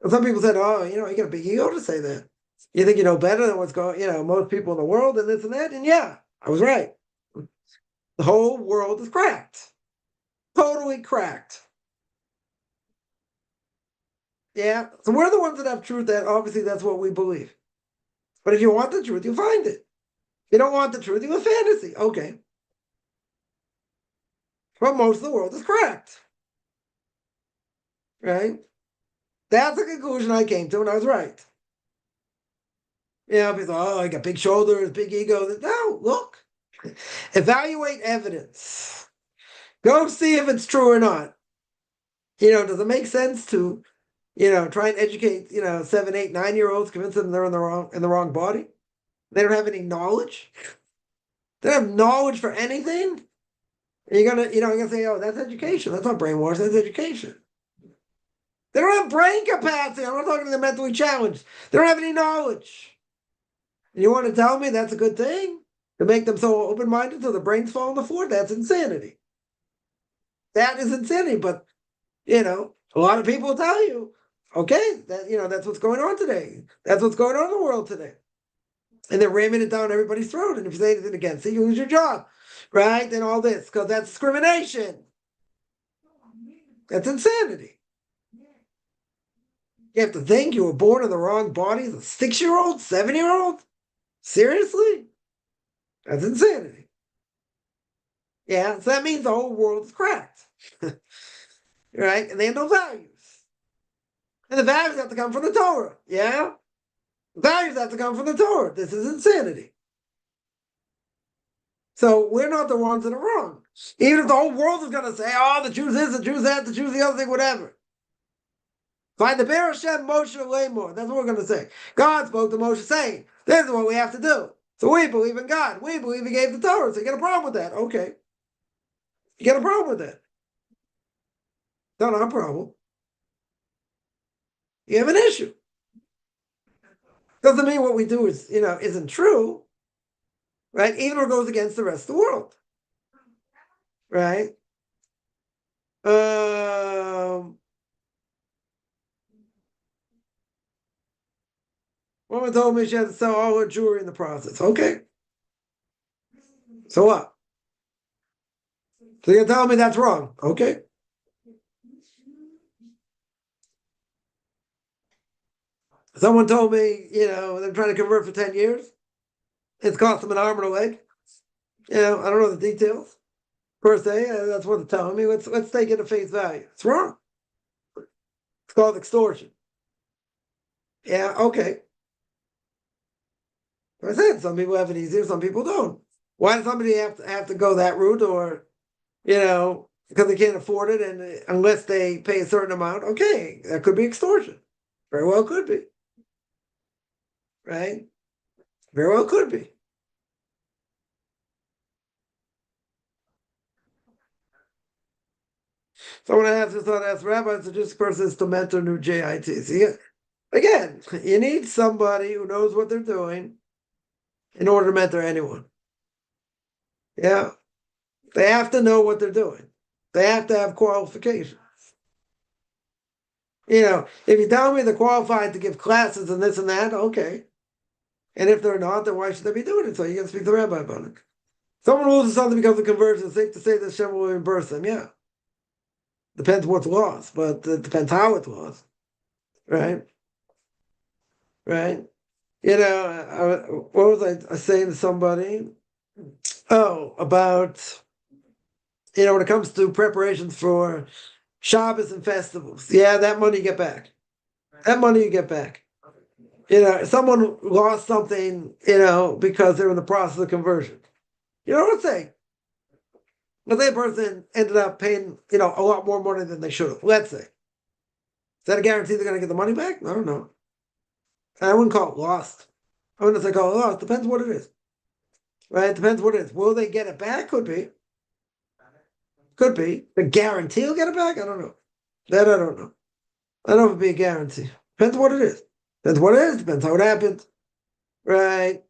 And some people said, oh, you got a big ego to say that. You think you know better than what's going, most people in the world and this and that. And yeah, I was right. The whole world is cracked. Totally cracked. Yeah. So we're the ones that have truth. That obviously that's what we believe. But if you want the truth, you find it. If you don't want the truth, you have fantasy. Okay. But most of the world is cracked. Right? That's the conclusion I came to, and I was right. People say, oh, I got big shoulders, big ego. No, look. Evaluate evidence. Go see if it's true or not. Does it make sense to, try and educate, 7, 8, 9-year-olds, convince them they're in the wrong body? They don't have any knowledge. They don't have knowledge for anything. And you're gonna say, oh, that's education. That's not brainwash. That's education. They don't have brain capacity. I'm not talking to the mentally challenged. They don't have any knowledge. And you want to tell me that's a good thing? To make them so open-minded so the brains fall on the floor? That's insanity. That is insanity. But, a lot of people will tell you, okay, that's what's going on today. That's what's going on in the world today. And they're ramming it down everybody's throat. And if you say anything against it, you lose your job, right? And all this, because that's discrimination. That's insanity. You have to think you were born in the wrong body as a 6-year-old, 7-year-old? Seriously? That's insanity. Yeah, so that means the whole world is cracked. Right? And they have no values. And the values have to come from the Torah. Yeah? The values have to come from the Torah. This is insanity. So we're not the ones that are wrong. Even if the whole world is going to say, oh, the Jews this, the Jews that, the Jews the other thing, whatever. Find the Ber Hashem Moshe Lemor. That's what we're going to say. God spoke to Moshe saying, this is what we have to do. So we believe in God. We believe he gave the Torah. So you got a problem with that. Okay. You got a problem with that. Not our problem. You have an issue. Doesn't mean what we do is, isn't true. Right? Even if it goes against the rest of the world. Right? Woman told me she had to sell all her jewelry in the process. Okay. So what? So you're telling me that's wrong. Okay. Someone told me, they're trying to convert for 10 years. It's cost them an arm and a leg. I don't know the details per se. That's what they're telling me. Let's take it at face value. It's wrong. It's called extortion. Yeah, okay. I said some people have it easier, some people don't. Why does somebody have to go that route, or because they can't afford it, and unless they pay a certain amount? Okay, that could be extortion. Very well could be. Right? Very well could be. Someone asked us on Ask Rabbi, suggest a person is to mentor new JITs. Again, you need somebody who knows what they're doing in order to mentor anyone. Yeah. They have to know what they're doing. They have to have qualifications. If you tell me they're qualified to give classes and this and that, okay. And if they're not, then why should they be doing it? So you can speak to the rabbi about it. Someone loses something because of conversion. It's safe to say that Hashem will reimburse them. Yeah. Depends what's lost, but it depends how it's lost. Right? Right? What was I saying to somebody? Oh, about, when it comes to preparations for Shabbos and festivals. Yeah, that money you get back. That money you get back. Someone lost something, because they're in the process of conversion. Let's say a person ended up paying, a lot more money than they should have. Let's say. Is that a guarantee they're going to get the money back? I don't know. I wouldn't call it lost. I wouldn't say call it lost. Depends what it is. right? It depends what it is. Will they get it back? Could be. Could be. The guarantee will get it back? I don't know. That I don't know. I don't know if it'd be a guarantee. Depends what it is. Depends what it is. Depends how it happened. Right?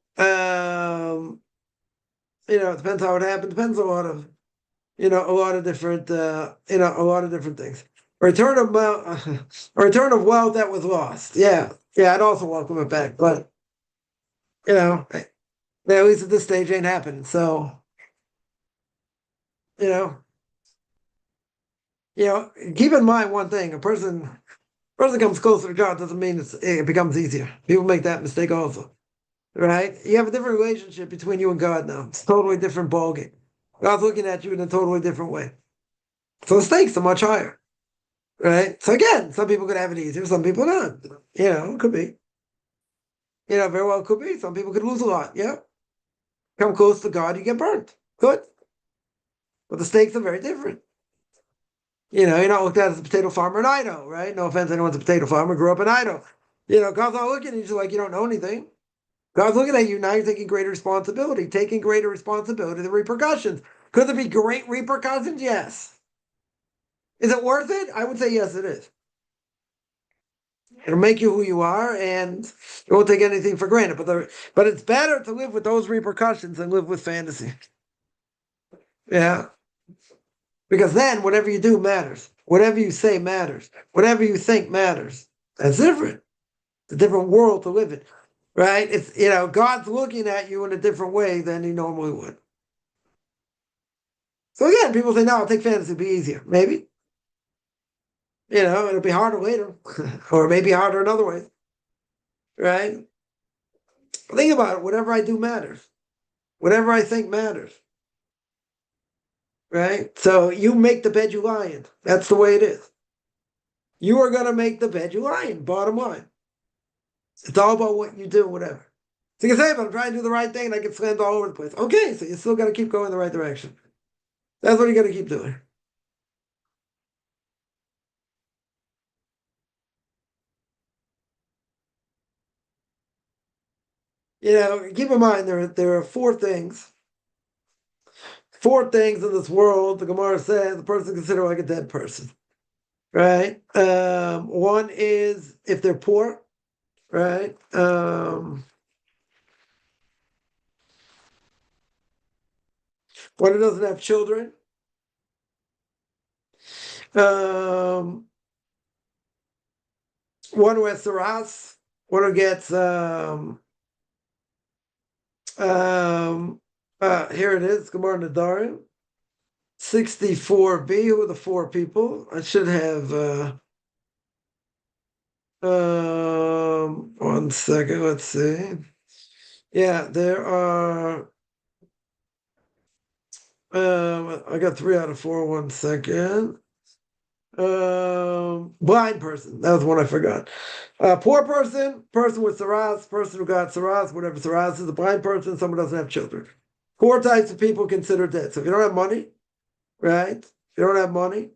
It depends how it happened. Depends a lot of different, a lot of different things. A return of wealth that was lost. Yeah. Yeah, I'd also welcome it back. But, at least at this stage ain't happening. So, you know, keep in mind one thing: a person comes closer to God doesn't mean it becomes easier. People make that mistake also, right? You have a different relationship between you and God now. It's a totally different ballgame. God's looking at you in a totally different way. So the stakes are much higher, right? So again, some people could have it easier, some people not. It could be. Very well could be. Some people could lose a lot. Yeah. Come close to God, you get burnt. Good. But the stakes are very different. You're not looked at as a potato farmer in Idaho, right? No offense, anyone's a potato farmer, grew up in Idaho. God's not looking at you like you don't know anything. God's looking at you now, you're taking greater responsibility, the repercussions. Could there be great repercussions? Yes. Is it worth it? I would say yes, it is. It'll make you who you are, and you won't take anything for granted. But it's better to live with those repercussions than live with fantasy. Yeah. Because then whatever you do matters. Whatever you say matters. Whatever you think matters. That's different. It's a different world to live in. Right? It's God's looking at you in a different way than he normally would. So again, people say, no, I'll take fantasy, it'll be easier. Maybe. It'll be harder later. Or maybe harder in other ways. Right? Think about it. Whatever I do matters. Whatever I think matters. Right? So you make the bed you lie in. That's the way it is. You are going to make the bed you lie in, bottom line. It's all about what you do, whatever. So you can say, but I'm trying to do the right thing and I get slammed all over the place. Okay, so you still got to keep going in the right direction. That's what you got to keep doing. Keep in mind there are four things in this world. The Gemara says the person is considered like a dead person, right? One is if they're poor, right? One who doesn't have children. One who has saras. One who gets here it is, Gemara Nadarim. 64b, who are the four people? I should have one second, let's see. Yeah, there are I got 3 out of 4, 1 second. Blind person, that was one I forgot. Poor person with saras, person who got saras, whatever saras is, a blind person, someone who doesn't have children. 4 types of people considered dead. So if you don't have money, right? If you don't have money,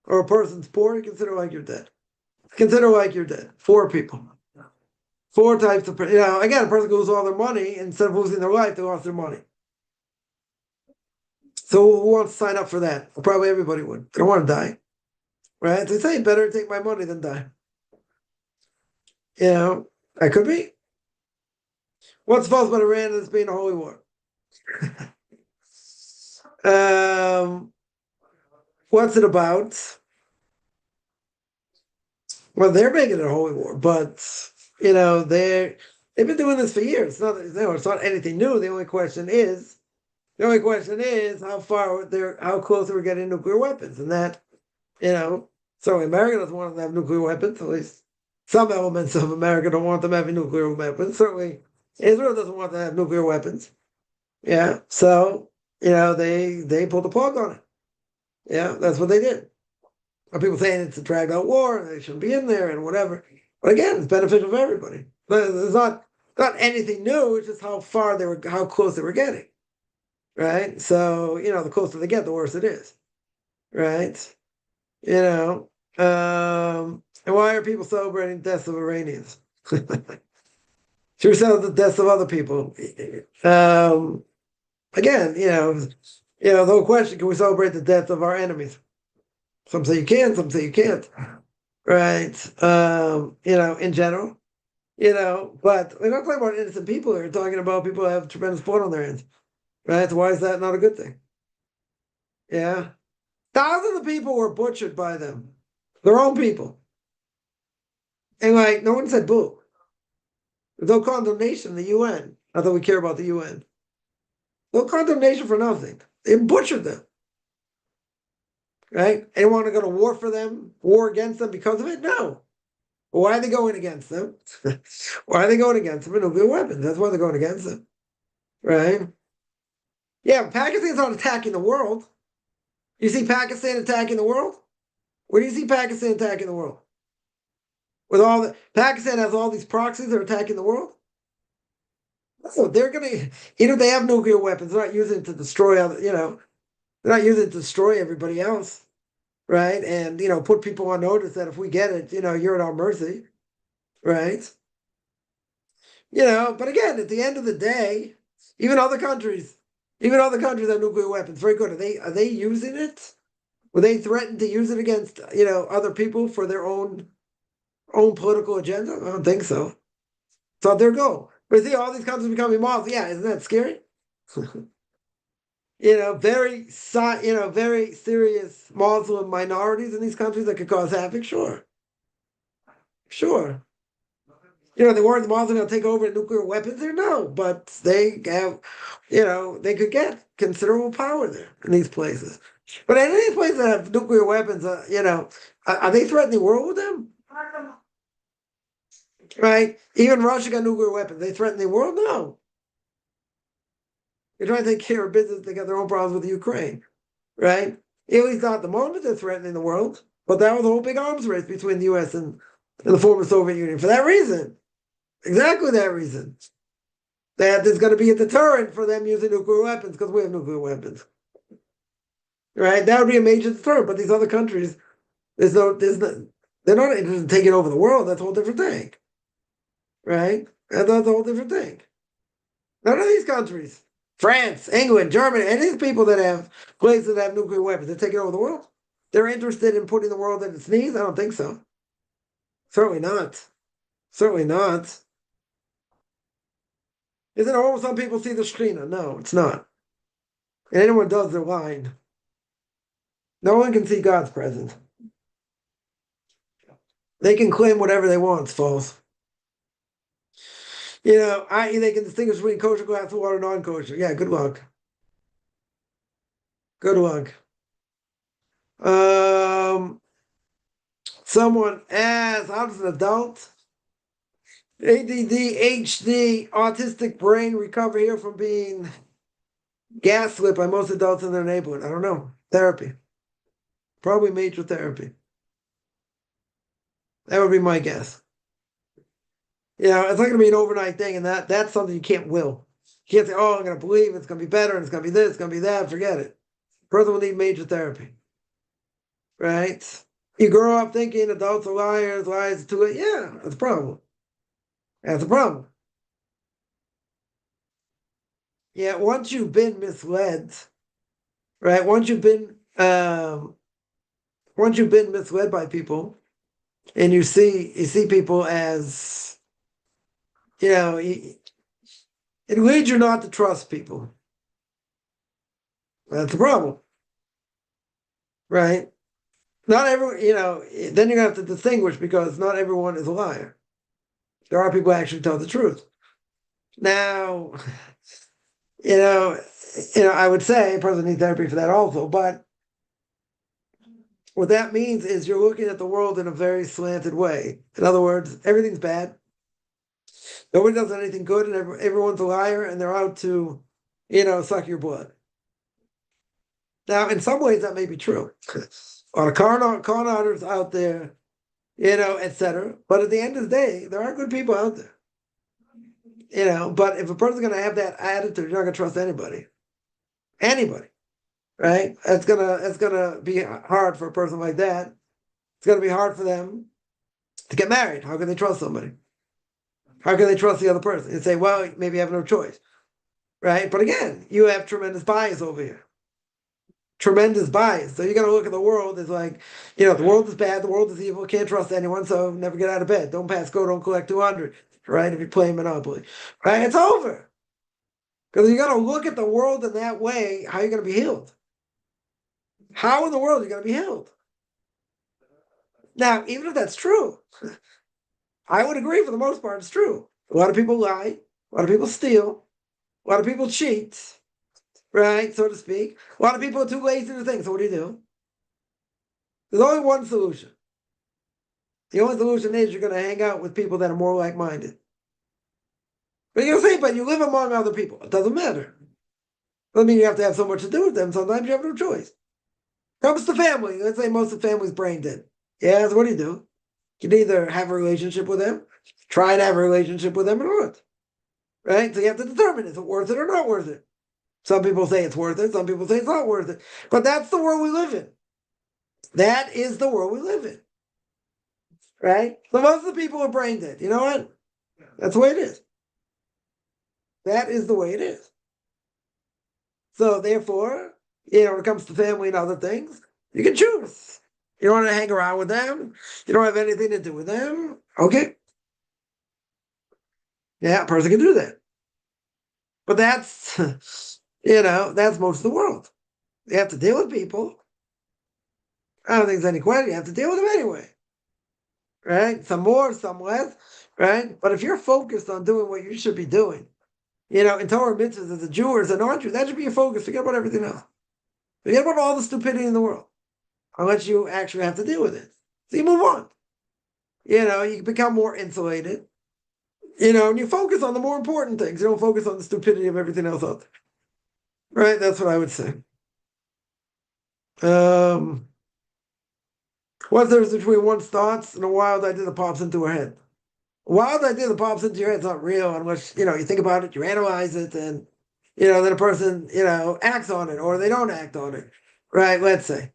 or a person's poor, you consider like you're dead. Consider like you're dead. 4 people. 4 types of, again, a person loses all their money, instead of losing their life, they lost their money. So who wants to sign up for that? Well, probably everybody would. They don't want to die. Right? They say better take my money than die. That could be. What's false about Iran as being a holy war? What's it about? Well, they're making it a holy war, but they've been doing this for years. It's not anything new. The only question is how close we're getting nuclear weapons, and that so America doesn't want them to have nuclear weapons. At least some elements of America don't want them having nuclear weapons. Certainly, Israel doesn't want them to have nuclear weapons. Yeah, so they pulled the plug on it. Yeah, that's what they did. People saying it's a dragged out war and they shouldn't be in there and whatever. But again, it's beneficial for everybody. But it's not anything new. It's just how close they were getting, right? So the closer they get, the worse it is, right? And why are people celebrating deaths of Iranians? Should we celebrate the deaths of other people? again, the whole question: can we celebrate the death of our enemies? Some say you can, some say you can't. Right? In general, but we're not talking about innocent people. We're talking about people who have tremendous blood on their hands. Right? So why is that not a good thing? Yeah. Thousands of people were butchered by them, their own people. And no one said boo. There's no condemnation in the UN. Not that we care about the UN. No condemnation for nothing. They butchered them. Right? Anyone want to go to war for them, war against them because of it? No. Why are they going against them? Why are they going against them with nuclear weapons? That's why they're going against them. Right? Yeah, Pakistan's not attacking the world. You see Pakistan attacking the world? Where do you see Pakistan attacking the world? Pakistan has all these proxies that are attacking the world? So they're gonna, they have nuclear weapons. They're not using it to destroy they're not using it to destroy everybody else, right? And put people on notice that if we get it, you're at our mercy, right? But again, at the end of the day, even other countries have nuclear weapons. Very good. Are they using it? Were they threatened to use it against other people for their own political agenda? I don't think so. It's not their goal. But see, all these countries becoming Muslim. Yeah, isn't that scary? Very serious Muslim minorities in these countries that could cause havoc. Sure. They weren't the Muslims going to take over nuclear weapons there. No, but they have, they could get considerable power there in these places. But in these places that have nuclear weapons, are they threatening the world with them? Right? Even Russia got nuclear weapons. They threaten the world? No. They're trying to take care of business. They got their own problems with Ukraine. Right? At least not at the moment they're threatening the world. But that was a whole big arms race between the US and the former Soviet Union. For that reason. Exactly that reason. That there's going to be a deterrent for them using nuclear weapons because we have nuclear weapons. Right? That would be a major deterrent. But these other countries, they're not interested in taking over the world. That's a whole different thing. Right? That's a whole different thing. None of these countries, France, England, Germany, any of these people that have places that have nuclear weapons, they're taking over the world. They're interested in putting the world at its knees? I don't think so. Certainly not. Certainly not. Isn't it all some people see the Shekhinah? No, it's not. And anyone does, they're lying. No one can see God's presence. They can claim whatever they want, it's false. I.e., they can distinguish between kosher glass of water and non-kosher. Yeah, good luck. Good luck. Someone asked, how does an adult, ADD, HD, autistic brain recover here from being gaslit by most adults in their neighborhood? I don't know. Therapy. Probably major therapy. That would be my guess. It's not going to be an overnight thing, and that's something you can't will. You can't say, oh, I'm going to believe it's going to be better, and it's going to be this, it's going to be that. Forget it. Person will need major therapy. Right? You grow up thinking adults are liars, lies to it. Yeah, that's a problem. That's a problem. Yeah, once you've been misled, right? Once you've been misled by people, and you see people as, it leads you not to trust people. That's a problem, right? Not everyone, then you're gonna have to distinguish because not everyone is a liar. There are people who actually tell the truth. Now, I would say a person needs therapy for that also, but what that means is you're looking at the world in a very slanted way. In other words, everything's bad. Nobody does anything good, and everyone's a liar, and they're out to, suck your blood. Now, in some ways, that may be true. A lot of con artists out there, etc. But at the end of the day, there are good people out there. But if a person's going to have that attitude, you're not going to trust anybody. Anybody, right? It's gonna be hard for a person like that. It's going to be hard for them to get married. How can they trust somebody? How can they trust the other person? And say, well, maybe you have no choice, right? But again, you have tremendous bias over here. Tremendous bias. So you got to look at the world as like, the world is bad, the world is evil, can't trust anyone, so never get out of bed. Don't pass go, don't collect 200, right? If you're playing Monopoly, right? It's over. Because you got to look at the world in that way, how are you going to be healed? How in the world are you going to be healed? Now, even if that's true, I would agree for the most part it's true. A lot of people lie, a lot of people steal, a lot of people cheat, right, so to speak. A lot of people are too lazy to think, so what do? There's only one solution. The only solution is you're going to hang out with people that are more like-minded. But you're going to say, but you live among other people. It doesn't matter. Doesn't mean you have to have so much to do with them. Sometimes you have no choice. Comes to family. Let's say most of the family's brain dead. Yeah, so what do? You can either have a relationship with them, try to have a relationship with them, or not. Right? So you have to determine, is it worth it or not worth it? Some people say it's worth it. Some people say it's not worth it. But that's the world we live in. That is the world we live in. Right? So most of the people are brain dead. You know what? That's the way it is. That is the way it is. So therefore, when it comes to family and other things, you can choose. You don't want to hang around with them. You don't have anything to do with them. Okay. Yeah, a person can do that. But that's, that's most of the world. You have to deal with people. I don't think there's any question. You have to deal with them anyway. Right? Some more, some less. Right? But if you're focused on doing what you should be doing, in Torah mitzvahs as a Jew or as a non-Jew, that should be your focus. Forget about everything else. Forget about all the stupidity in the world. Unless you actually have to deal with it. So you move on. You become more insulated. And you focus on the more important things. You don't focus on the stupidity of everything else out there. Right? That's what I would say. What's the difference between one's thoughts and a wild idea that pops into her head? A wild idea that pops into your head is not real unless, you think about it, you analyze it, and, then a person, acts on it or they don't act on it. Right? Let's say.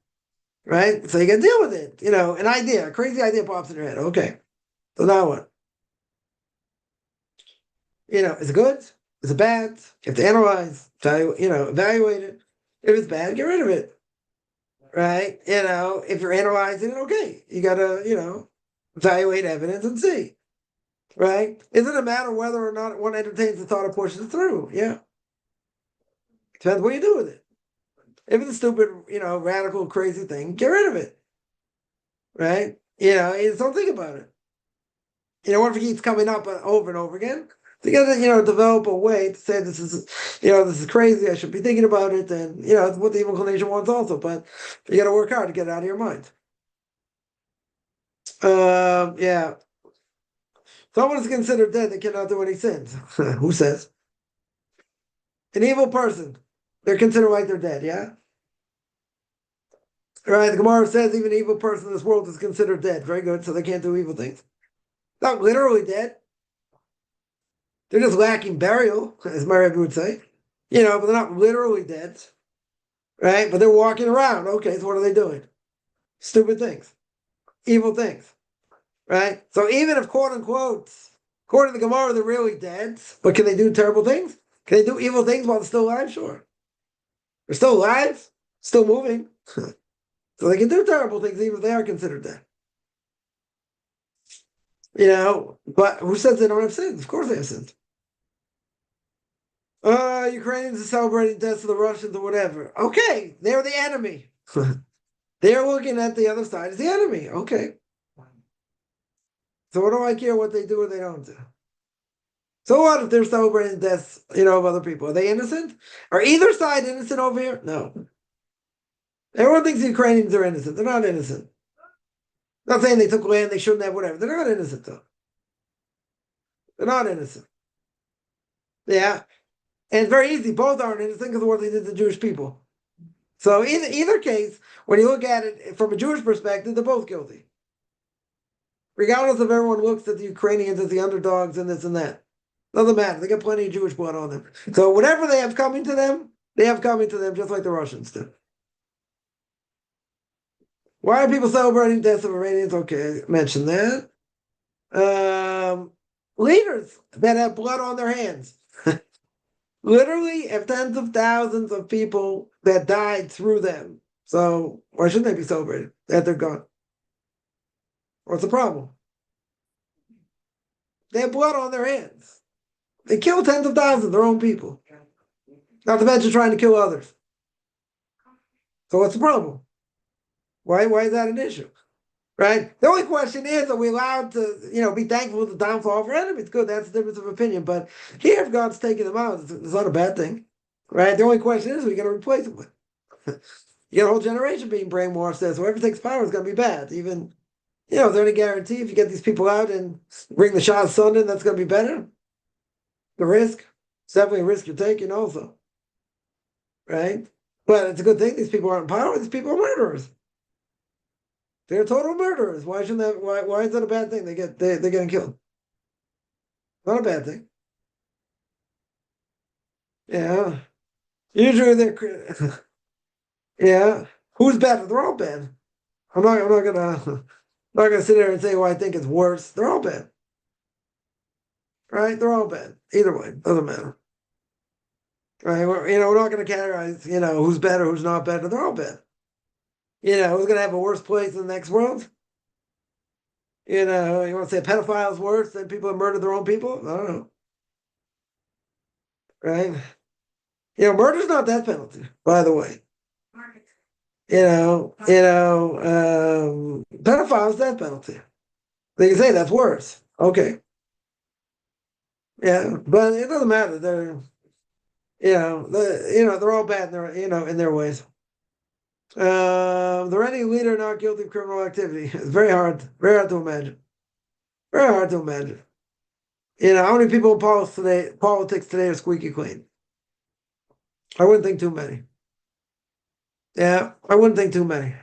Right? So you can deal with it. An idea, a crazy idea pops in your head. Okay. So now what? Is it good? Is it bad? You have to analyze, evaluate it. If it's bad, get rid of it. Right? If you're analyzing it, okay. You gotta, evaluate evidence and see. Right? Isn't it a matter whether or not one entertains the thought or pushes it through? Yeah. Depends what you do with it. If it's a stupid, radical, crazy thing, get rid of it. Right? You just don't think about it. What if it keeps coming up over and over again? So you got to, develop a way to say this is crazy. I should be thinking about it, and it's what the evil inclination wants also. But you got to work hard to get it out of your mind. Yeah. Someone is considered dead that cannot do any sins. Who says? An evil person. They're considered like they're dead. Yeah. Right. The Gemara says even an evil person in this world is considered dead. Very good. So they can't do evil things. Not literally dead. They're just lacking burial, as my Rebbe would say. But they're not literally dead. Right? But they're walking around. Okay, so what are they doing? Stupid things. Evil things. Right? So even if, quote unquote, according to the Gemara, they're really dead, but can they do terrible things? Can they do evil things while they're still alive? Sure. They're still alive, still moving. So they can do terrible things even if they are considered dead. But who says they don't have sins? Of course they have sins. Ukrainians are celebrating deaths of the Russians or whatever. Okay, they're the enemy. They're looking at the other side as the enemy. Okay. So what do I care what they do or they don't do? So what if they're celebrating deaths, of other people? Are they innocent? Are either side innocent over here? No. Everyone thinks the Ukrainians are innocent. They're not innocent. Not saying they took land they shouldn't have, whatever. They're not innocent, though. They're not innocent. Yeah. And it's very easy. Both aren't innocent because of what they did to Jewish people. So either case, when you look at it from a Jewish perspective, they're both guilty. Regardless if everyone looks at the Ukrainians as the underdogs and this and that. Doesn't matter. They got plenty of Jewish blood on them. So whatever they have coming to them, they have coming to them just like the Russians do. Why are people celebrating deaths of Iranians? Okay, I mentioned that. Leaders that have blood on their hands. Literally, if tens of thousands of people that died through them. So why shouldn't they be celebrated that they're gone? What's the problem? They have blood on their hands. They kill tens of thousands of their own people. Not to mention trying to kill others. So what's the problem? Why is that an issue? Right? The only question is, are we allowed to, be thankful for the downfall of our enemies? Good, that's a difference of opinion. But here, if God's taking them out, it's not a bad thing. Right? The only question is, what are you going to replace them with? You got a whole generation being brainwashed that whoever takes power is going to be bad. Even, is there any guarantee if you get these people out and bring the Shah's son in, that's going to be better? The risk? It's definitely a risk you're taking also. Right? But it's a good thing these people aren't in power. These people are murderers. They're total murderers. Why shouldn't that? Why is that a bad thing? They're getting killed. Not a bad thing. Yeah. Usually they're yeah. Who's better? They're all bad. I'm not gonna sit there and say, well, I think it's worse. They're all bad. Right? They're all bad. Either way, doesn't matter. Right? We're not gonna categorize, who's better, who's not better. They're all bad. Who's gonna have a worse place in the next world? You want to say a pedophile is worse than people that murder their own people? I don't know. Right? Murder's not death penalty, by the way. Pedophile's death penalty. They can say that's worse. Okay. Yeah, but it doesn't matter. They're all bad in their ways. There any leader not guilty of criminal activity? It's very hard to imagine. Very hard to imagine. How many people in politics today are squeaky clean? I wouldn't think too many. Yeah, I wouldn't think too many.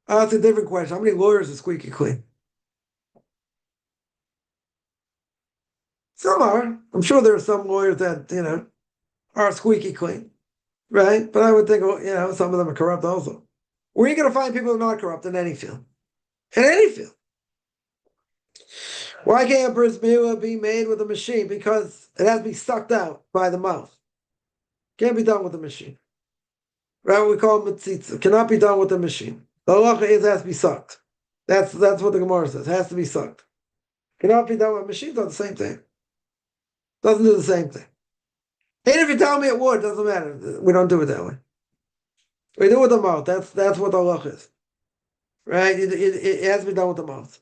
That's a different question. How many lawyers are squeaky clean? Some are. I'm sure there are some lawyers that, are squeaky clean, right? But I would think, some of them are corrupt also. Where are you going to find people who are not corrupt in any field? In any field. Why can't a bris milah be made with a machine? Because it has to be sucked out by the mouth. Can't be done with a machine. Right? What we call mitzitza. Cannot be done with a machine. The halacha is it has to be sucked. That's what the Gemara says. It has to be sucked. Cannot be done with a machine. Does the same thing. Doesn't do the same thing. And if you tell me it would, doesn't matter. We don't do it that way. We do it with the mouth. That's what the halacha is. Right? It has to be done with the mouth.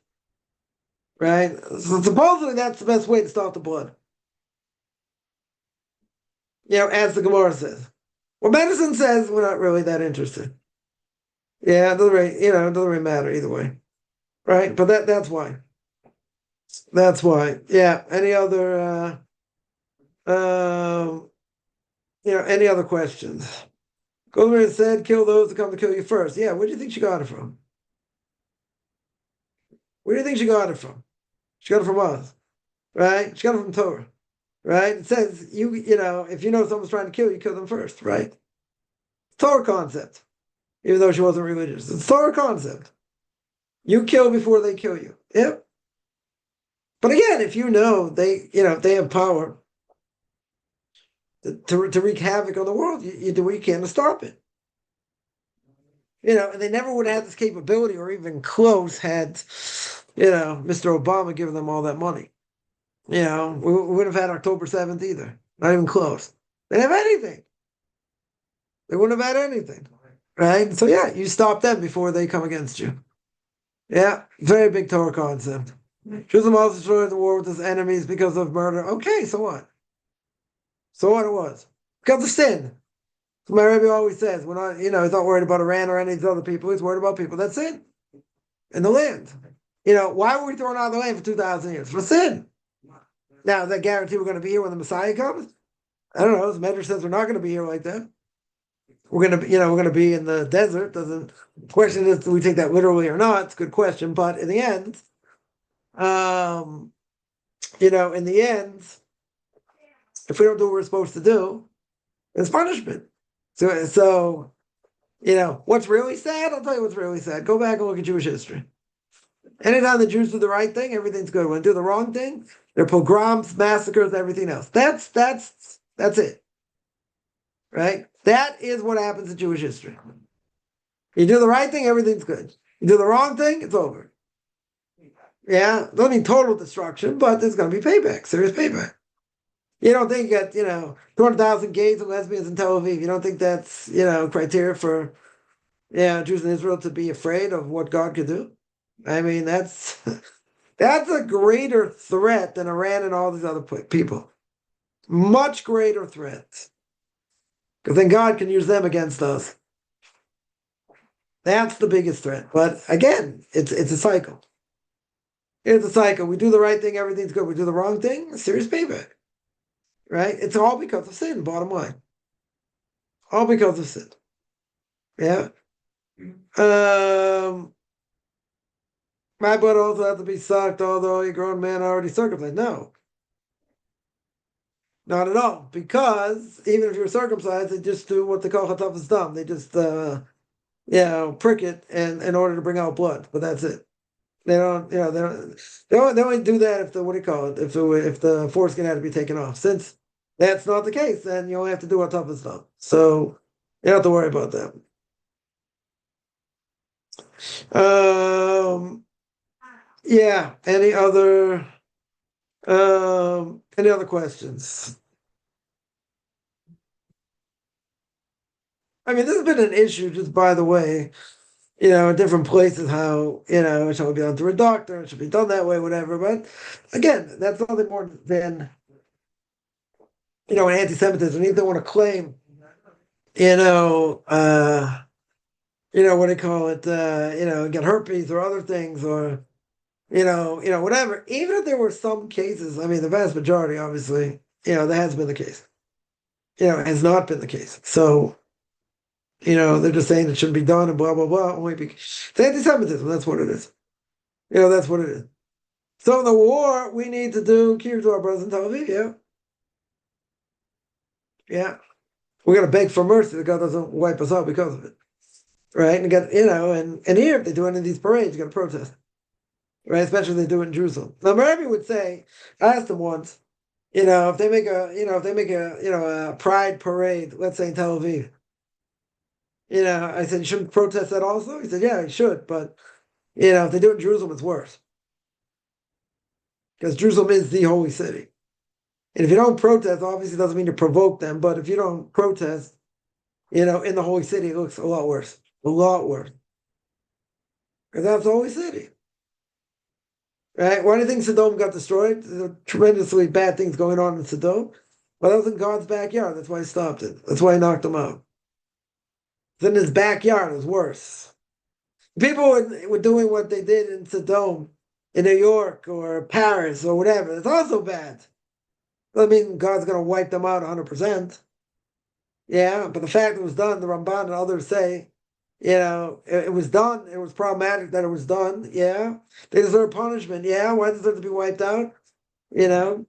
Right? So supposedly that's the best way to stop the blood. As the Gemara says. What medicine says, we're not really that interested. Yeah, it doesn't really matter either way. Right? But that's why. That's why. Yeah. Any other any other questions? Gomer said, kill those that come to kill you first. Yeah, where do you think she got it from? Where do you think she got it from? She got it from us. Right? She got it from Torah. Right? It says if you know someone's trying to kill you, kill them first, right? Torah concept. Even though she wasn't religious. It's Torah concept. You kill before they kill you. Yep. But again, if they have power to wreak havoc on the world, you do what you can to stop it. And they never would have had this capability or even close had, Mr. Obama given them all that money. We wouldn't have had October 7th either. Not even close. They didn't have anything. They wouldn't have had anything. Right? So yeah, you stop them before they come against you. Yeah, very big Torah concept. Judaism also destroyed the war with his enemies because of murder. Okay, so what? So what it was? Because of sin. So my Rebbe always says, we're not, he's not worried about Iran or any of these other people. He's worried about people that sin in the land. Why were we thrown out of the land for 2,000 years? For sin. Now, does that guarantee we're going to be here when the Messiah comes? I don't know. The Medrash says we're not going to be here like that. We're going to be in the desert. The question is, do we take that literally or not? It's a good question. But in the end, if we don't do what we're supposed to do, it's punishment. So, what's really sad? I'll tell you what's really sad. Go back and look at Jewish history. Anytime the Jews do the right thing, everything's good. When they do the wrong thing, There are pogroms, massacres, everything else. That's it, right? That is what happens in Jewish history. You do the right thing, everything's good. You do the wrong thing, it's over. Yeah, doesn't mean total destruction, but there's going to be payback, serious payback. You don't think that 200,000 gays and lesbians in Tel Aviv. You don't think that's criteria for Jews in Israel to be afraid of what God could do? I mean, that's that's a greater threat than Iran and all these other people. Much greater threat. Because then God can use them against us. That's the biggest threat. But again, it's a cycle. It's a cycle. We do the right thing, everything's good. We do the wrong thing, serious payback. Right? It's all because of sin, bottom line. All because of sin. Yeah. My blood also has to be sucked, although a grown man already circumcised. No. Not at all. Because even if you're circumcised, they just do what they call chatafas dam. They just prick it and in order to bring out blood, but that's it. They don't, they only do that if if the foreskin had to be taken off. Since that's not the case, then you only have to do chatafas dam. So you don't have to worry about that. Yeah. Any other questions? I mean, this has been an issue, just by the way, in different places, how, it should be done through a doctor, it should be done that way, whatever. But again, that's nothing more than, anti-Semitism. Even if they want to claim, what do you call it, get herpes or other things, or, whatever. Even if there were some cases, I mean, the vast majority, obviously, that has been the case. It has not been the case. So, they're just saying it shouldn't be done and blah, blah, blah. Only because it's anti-Semitism. That's what it is. That's what it is. So in the war, we need to do kibbutz to our brothers in Tel Aviv. Yeah. Yeah. We got to beg for mercy that God doesn't wipe us out because of it. Right. And and here, if they do any of these parades, you got to protest. Right. Especially if they do it in Jerusalem. Now, Rabbi would say, I asked him once, if they make a pride parade, let's say in Tel Aviv, I said, you shouldn't protest that also? He said, yeah, you should. But, if they do it in Jerusalem, it's worse. Because Jerusalem is the holy city. And if you don't protest, obviously it doesn't mean to provoke them. But if you don't protest, in the holy city, it looks a lot worse. A lot worse. Because that's the holy city. Right? Why do you think Sodom got destroyed? There were tremendously bad things going on in Sodom. Well, that was in God's backyard. That's why he stopped it. That's why he knocked them out. Then his backyard was worse. People were doing what they did in Sodom, in New York or Paris or whatever. It's also bad. I mean, God's going to wipe them out 100%. Yeah, but the fact it was done, the Ramban and others say, it was done. It was problematic that it was done. Yeah, they deserve punishment. Yeah, why does it deserve to be wiped out? They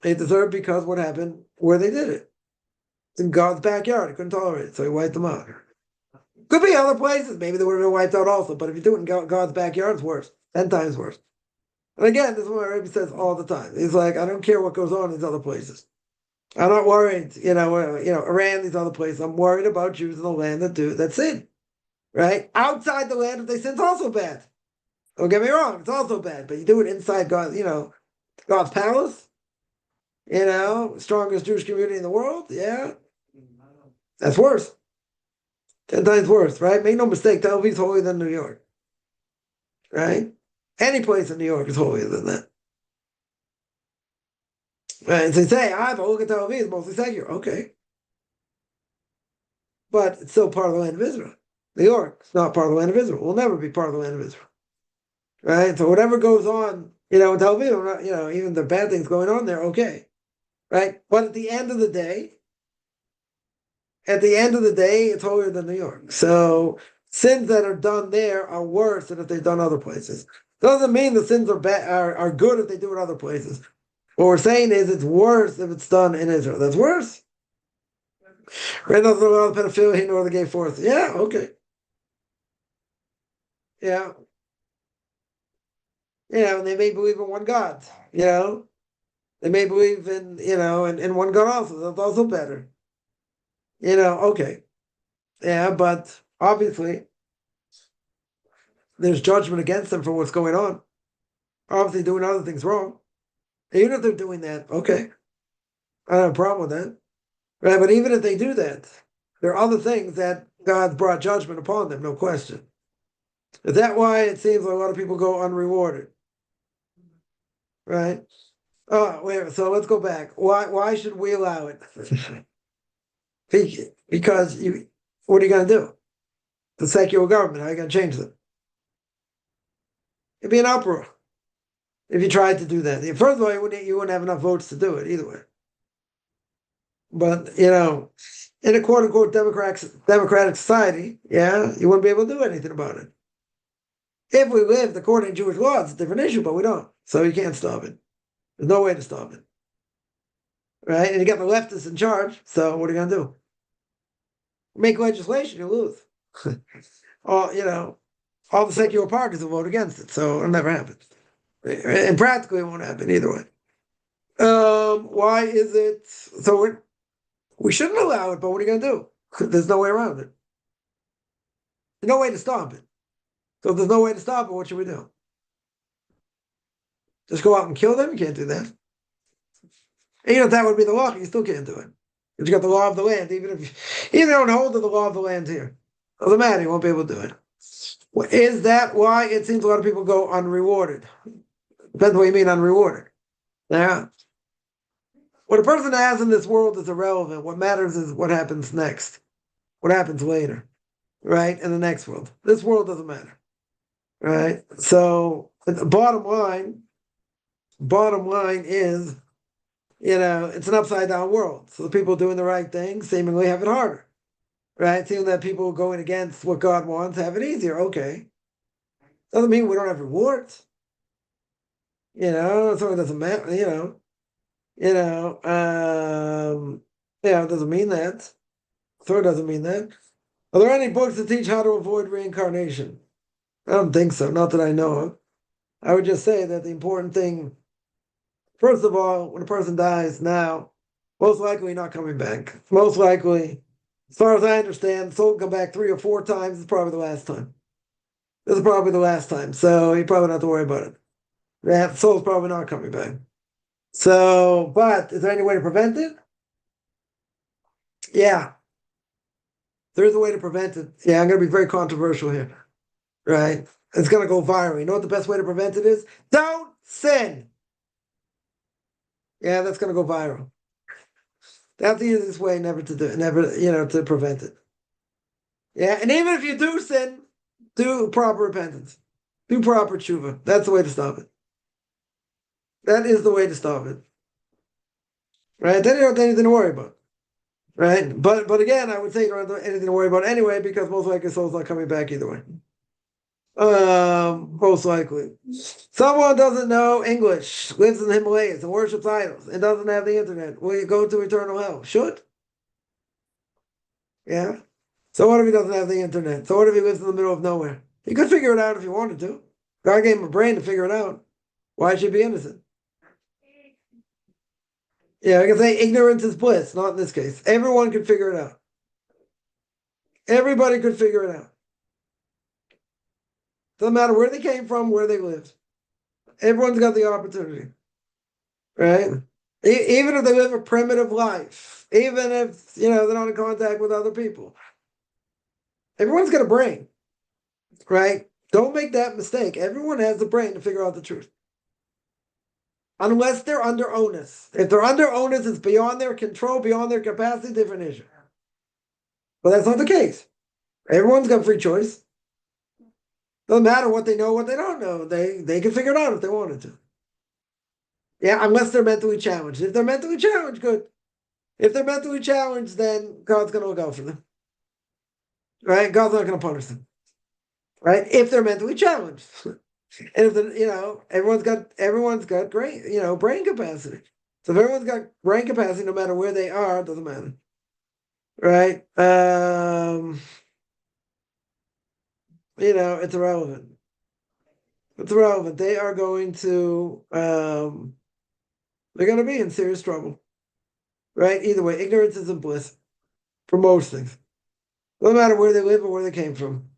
deserve because what happened where they did it. It's in God's backyard. He couldn't tolerate it, so he wiped them out. Could be other places. Maybe they would have been wiped out also. But if you do it in God's backyard, it's worse. 10 times worse. And again, this is what Rabbi says all the time. He's like, I don't care what goes on in these other places. I'm not worried, Iran, these other places. I'm worried about Jews in the land that sin. Right? Outside the land, if they sin, it's also bad. Don't get me wrong, it's also bad. But you do it inside God's palace, strongest Jewish community in the world, yeah. That's worse. 10 times worse, right? Make no mistake, Tel Aviv is holier than New York. Right? Any place in New York is holier than that. Right? And they say, if I look at Tel Aviv, it's mostly secular. Okay. But it's still part of the land of Israel. New York is not part of the land of Israel. It will never be part of the land of Israel. Right? So whatever goes on, in Tel Aviv, even the bad things going on there, okay. Right? But at the end of the day, it's holier than New York. So sins that are done there are worse than if they're done other places. Doesn't mean the sins are bad are good if they do it other places. What we're saying is it's worse if it's done in Israel. That's worse. Right? Nothing about the pedophilia nor the gay force. Yeah, okay. Yeah. And they may believe in one God, They may believe in, in one God also. That's also better. Okay. Yeah, but obviously there's judgment against them for what's going on. Obviously doing other things wrong. Even if they're doing that, okay. I don't have a problem with that. Right? But even if they do that, there are other things that God brought judgment upon them, no question. Is that why it seems like a lot of people go unrewarded? Right? Oh, wait, so let's go back. Why should we allow it? Because what are you going to do? The secular government, how are you going to change them? It'd be an uproar if you tried to do that. First of all, you wouldn't have enough votes to do it either way. But in a quote unquote democratic society, yeah, you wouldn't be able to do anything about it. If we lived according to Jewish law, it's a different issue, but we don't. So you can't stop it. There's no way to stop it. Right? And you got the leftists in charge, so what are you gonna do? Make legislation, you lose. All the secular parties will vote against it, so it'll never happen. And practically it won't happen either way. Why is it so we shouldn't allow it, but what are you gonna do? There's no way around it. There's no way to stop it. So if there's no way to stop it, what should we do? Just go out and kill them? You can't do that. And if that would be the law, you still can't do it. Because you got the law of the land, even if you don't hold to the law of the land here. Doesn't matter, you won't be able to do it. Is that why it seems a lot of people go unrewarded? Depends what you mean unrewarded. Yeah. What a person has in this world is irrelevant. What matters is what happens next. What happens later. Right? In the next world. This world doesn't matter. Right? So the bottom line is, it's an upside down world. So the people doing the right thing seemingly have it harder. Right? Seeing that people going against what God wants have it easier. Okay. Doesn't mean we don't have rewards. So it doesn't matter, it doesn't mean that. So it doesn't mean that. Are there any books that teach how to avoid reincarnation? I don't think so, not that I know of. I would just say that the important thing, first of all, when a person dies now, most likely not coming back. Most likely, as far as I understand, the soul will come back 3 or 4 times. It's probably the last time. This is probably the last time, so you probably don't have to worry about it. That soul's probably not coming back. So, but is there any way to prevent it? Yeah, there is a way to prevent it. Yeah, I'm going to be very controversial here, right? It's going to go viral. You know what the best way to prevent it is? Don't sin. Yeah, that's going to go viral. That's the easiest way never to do it, never, to prevent it. Yeah, and even if you do sin, do proper repentance. Do proper tshuva. That's the way to stop it. That is the way to stop it. Right? Then you don't have anything to worry about. Right? But again, I would say you don't have anything to worry about anyway, because most likely soul's not coming back either way. Most likely. Someone doesn't know English, lives in the Himalayas and worships idols, and doesn't have the internet. Will you go to eternal hell? Should. Yeah. So what if he doesn't have the internet? So what if he lives in the middle of nowhere? He could figure it out if he wanted to. God gave him a brain to figure it out. Why should he be innocent? Yeah, I can say ignorance is bliss, not in this case. Everyone could figure it out. Everybody could figure it out. Doesn't matter where they came from, where they lived. Everyone's got the opportunity. Right? Even if they live a primitive life, even if, they're not in contact with other people. Everyone's got a brain. Right? Don't make that mistake. Everyone has the brain to figure out the truth. Unless they're under onus. If they're under onus, it's beyond their control, beyond their capacity, different issue. But that's not the case. Everyone's got free choice. Doesn't matter what they know, what they don't know. They can figure it out if they wanted to. Yeah, unless they're mentally challenged. If they're mentally challenged, good. If they're mentally challenged, then God's going to look out for them. Right? God's not going to punish them. Right? If they're mentally challenged. And if everyone's got great, brain capacity. So if everyone's got brain capacity, no matter where they are, it doesn't matter. Right? It's irrelevant. It's irrelevant. They are going to they're going to be in serious trouble. Right? Either way, ignorance isn't bliss for most things. No matter where they live or where they came from.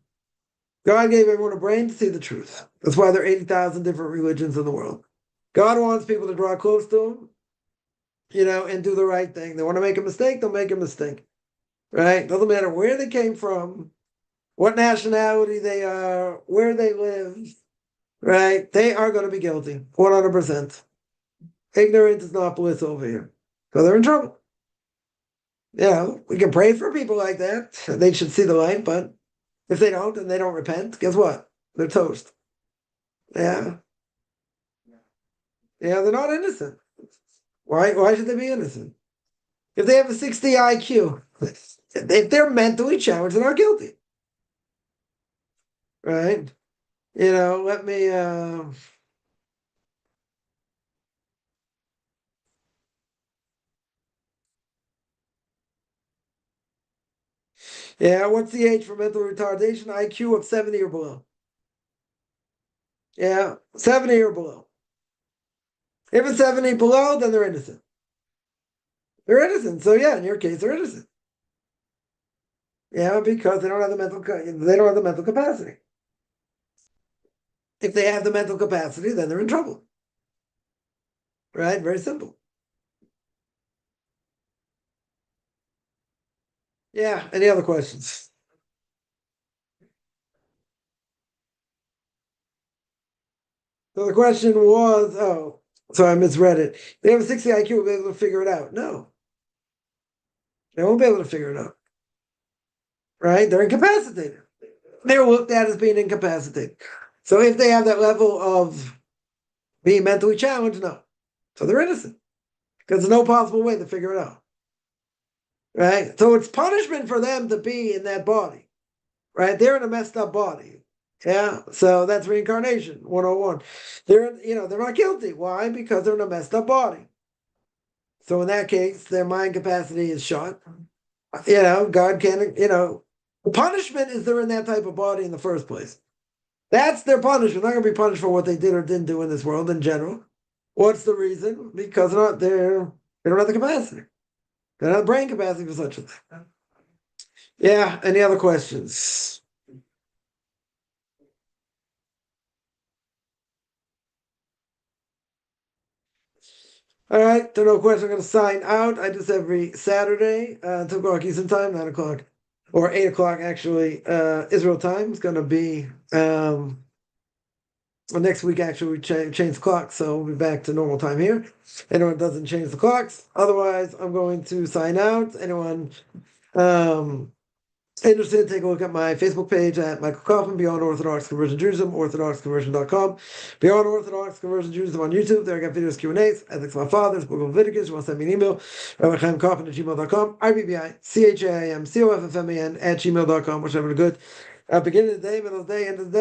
God gave everyone a brain to see the truth. That's why there are 80,000 different religions in the world. God wants people to draw close to Him, and do the right thing. They want to make a mistake, they'll make a mistake. Right? Doesn't matter where they came from, what nationality they are, where they live. Right? They are going to be guilty, 100%. Ignorance is not bliss over here. So they're in trouble. We can pray for people like that. They should see the light, but if they don't and they don't repent, guess what? They're toast. Yeah. Yeah, they're not innocent. Why should they be innocent? If they have a 60 IQ, if they're mentally challenged, they're not guilty. Right? Let me what's the age for mental retardation? IQ of 70 or below. Yeah, 70 or below. If it's 70 below, then they're innocent. They're innocent. So in your case, they're innocent. Yeah, because they don't have the mental capacity. If they have the mental capacity, then they're in trouble. Right? Very simple. Yeah. Any other questions? So the question was, so I misread it. They have a 60 IQ, will be able to figure it out. No. They won't be able to figure it out. Right? They're incapacitated. They're looked at as being incapacitated. So if they have that level of being mentally challenged, no. So they're innocent. Because there's no possible way to figure it out. Right? So it's punishment for them to be in that body. Right? They're in a messed up body. Yeah. So that's reincarnation 101. They're not guilty. Why? Because they're in a messed up body. So in that case, their mind capacity is shot. God can, the punishment is they're in that type of body in the first place. That's their punishment. They're not going to be punished for what they did or didn't do in this world in general. What's the reason? Because they don't have the capacity. They don't have the brain capacity for such a thing. Yeah. Any other questions? All right. There are no questions. I'm going to sign out. I do this every Saturday, 2 o'clock Eastern Time, 9 o'clock, or 8 o'clock actually, Israel time. It's going to be well, next week. Actually, we change the clock, so we'll be back to normal time here. Anyone doesn't change the clocks. Otherwise, I'm going to sign out. Anyone interested, take a look at my Facebook page at Michael Kaufman, Beyond Orthodox Conversion Judaism, orthodoxconversion.com. Beyond Orthodox Conversion Judaism on YouTube. There I got videos, Q&As, ethics of my fathers, book of Leviticus. You want to send me an email, Chaim Kaufman at gmail.com, IBBICHAIMCOFFMAN at gmail.com, whichever good. Beginning of the day, middle of the day, end of the day.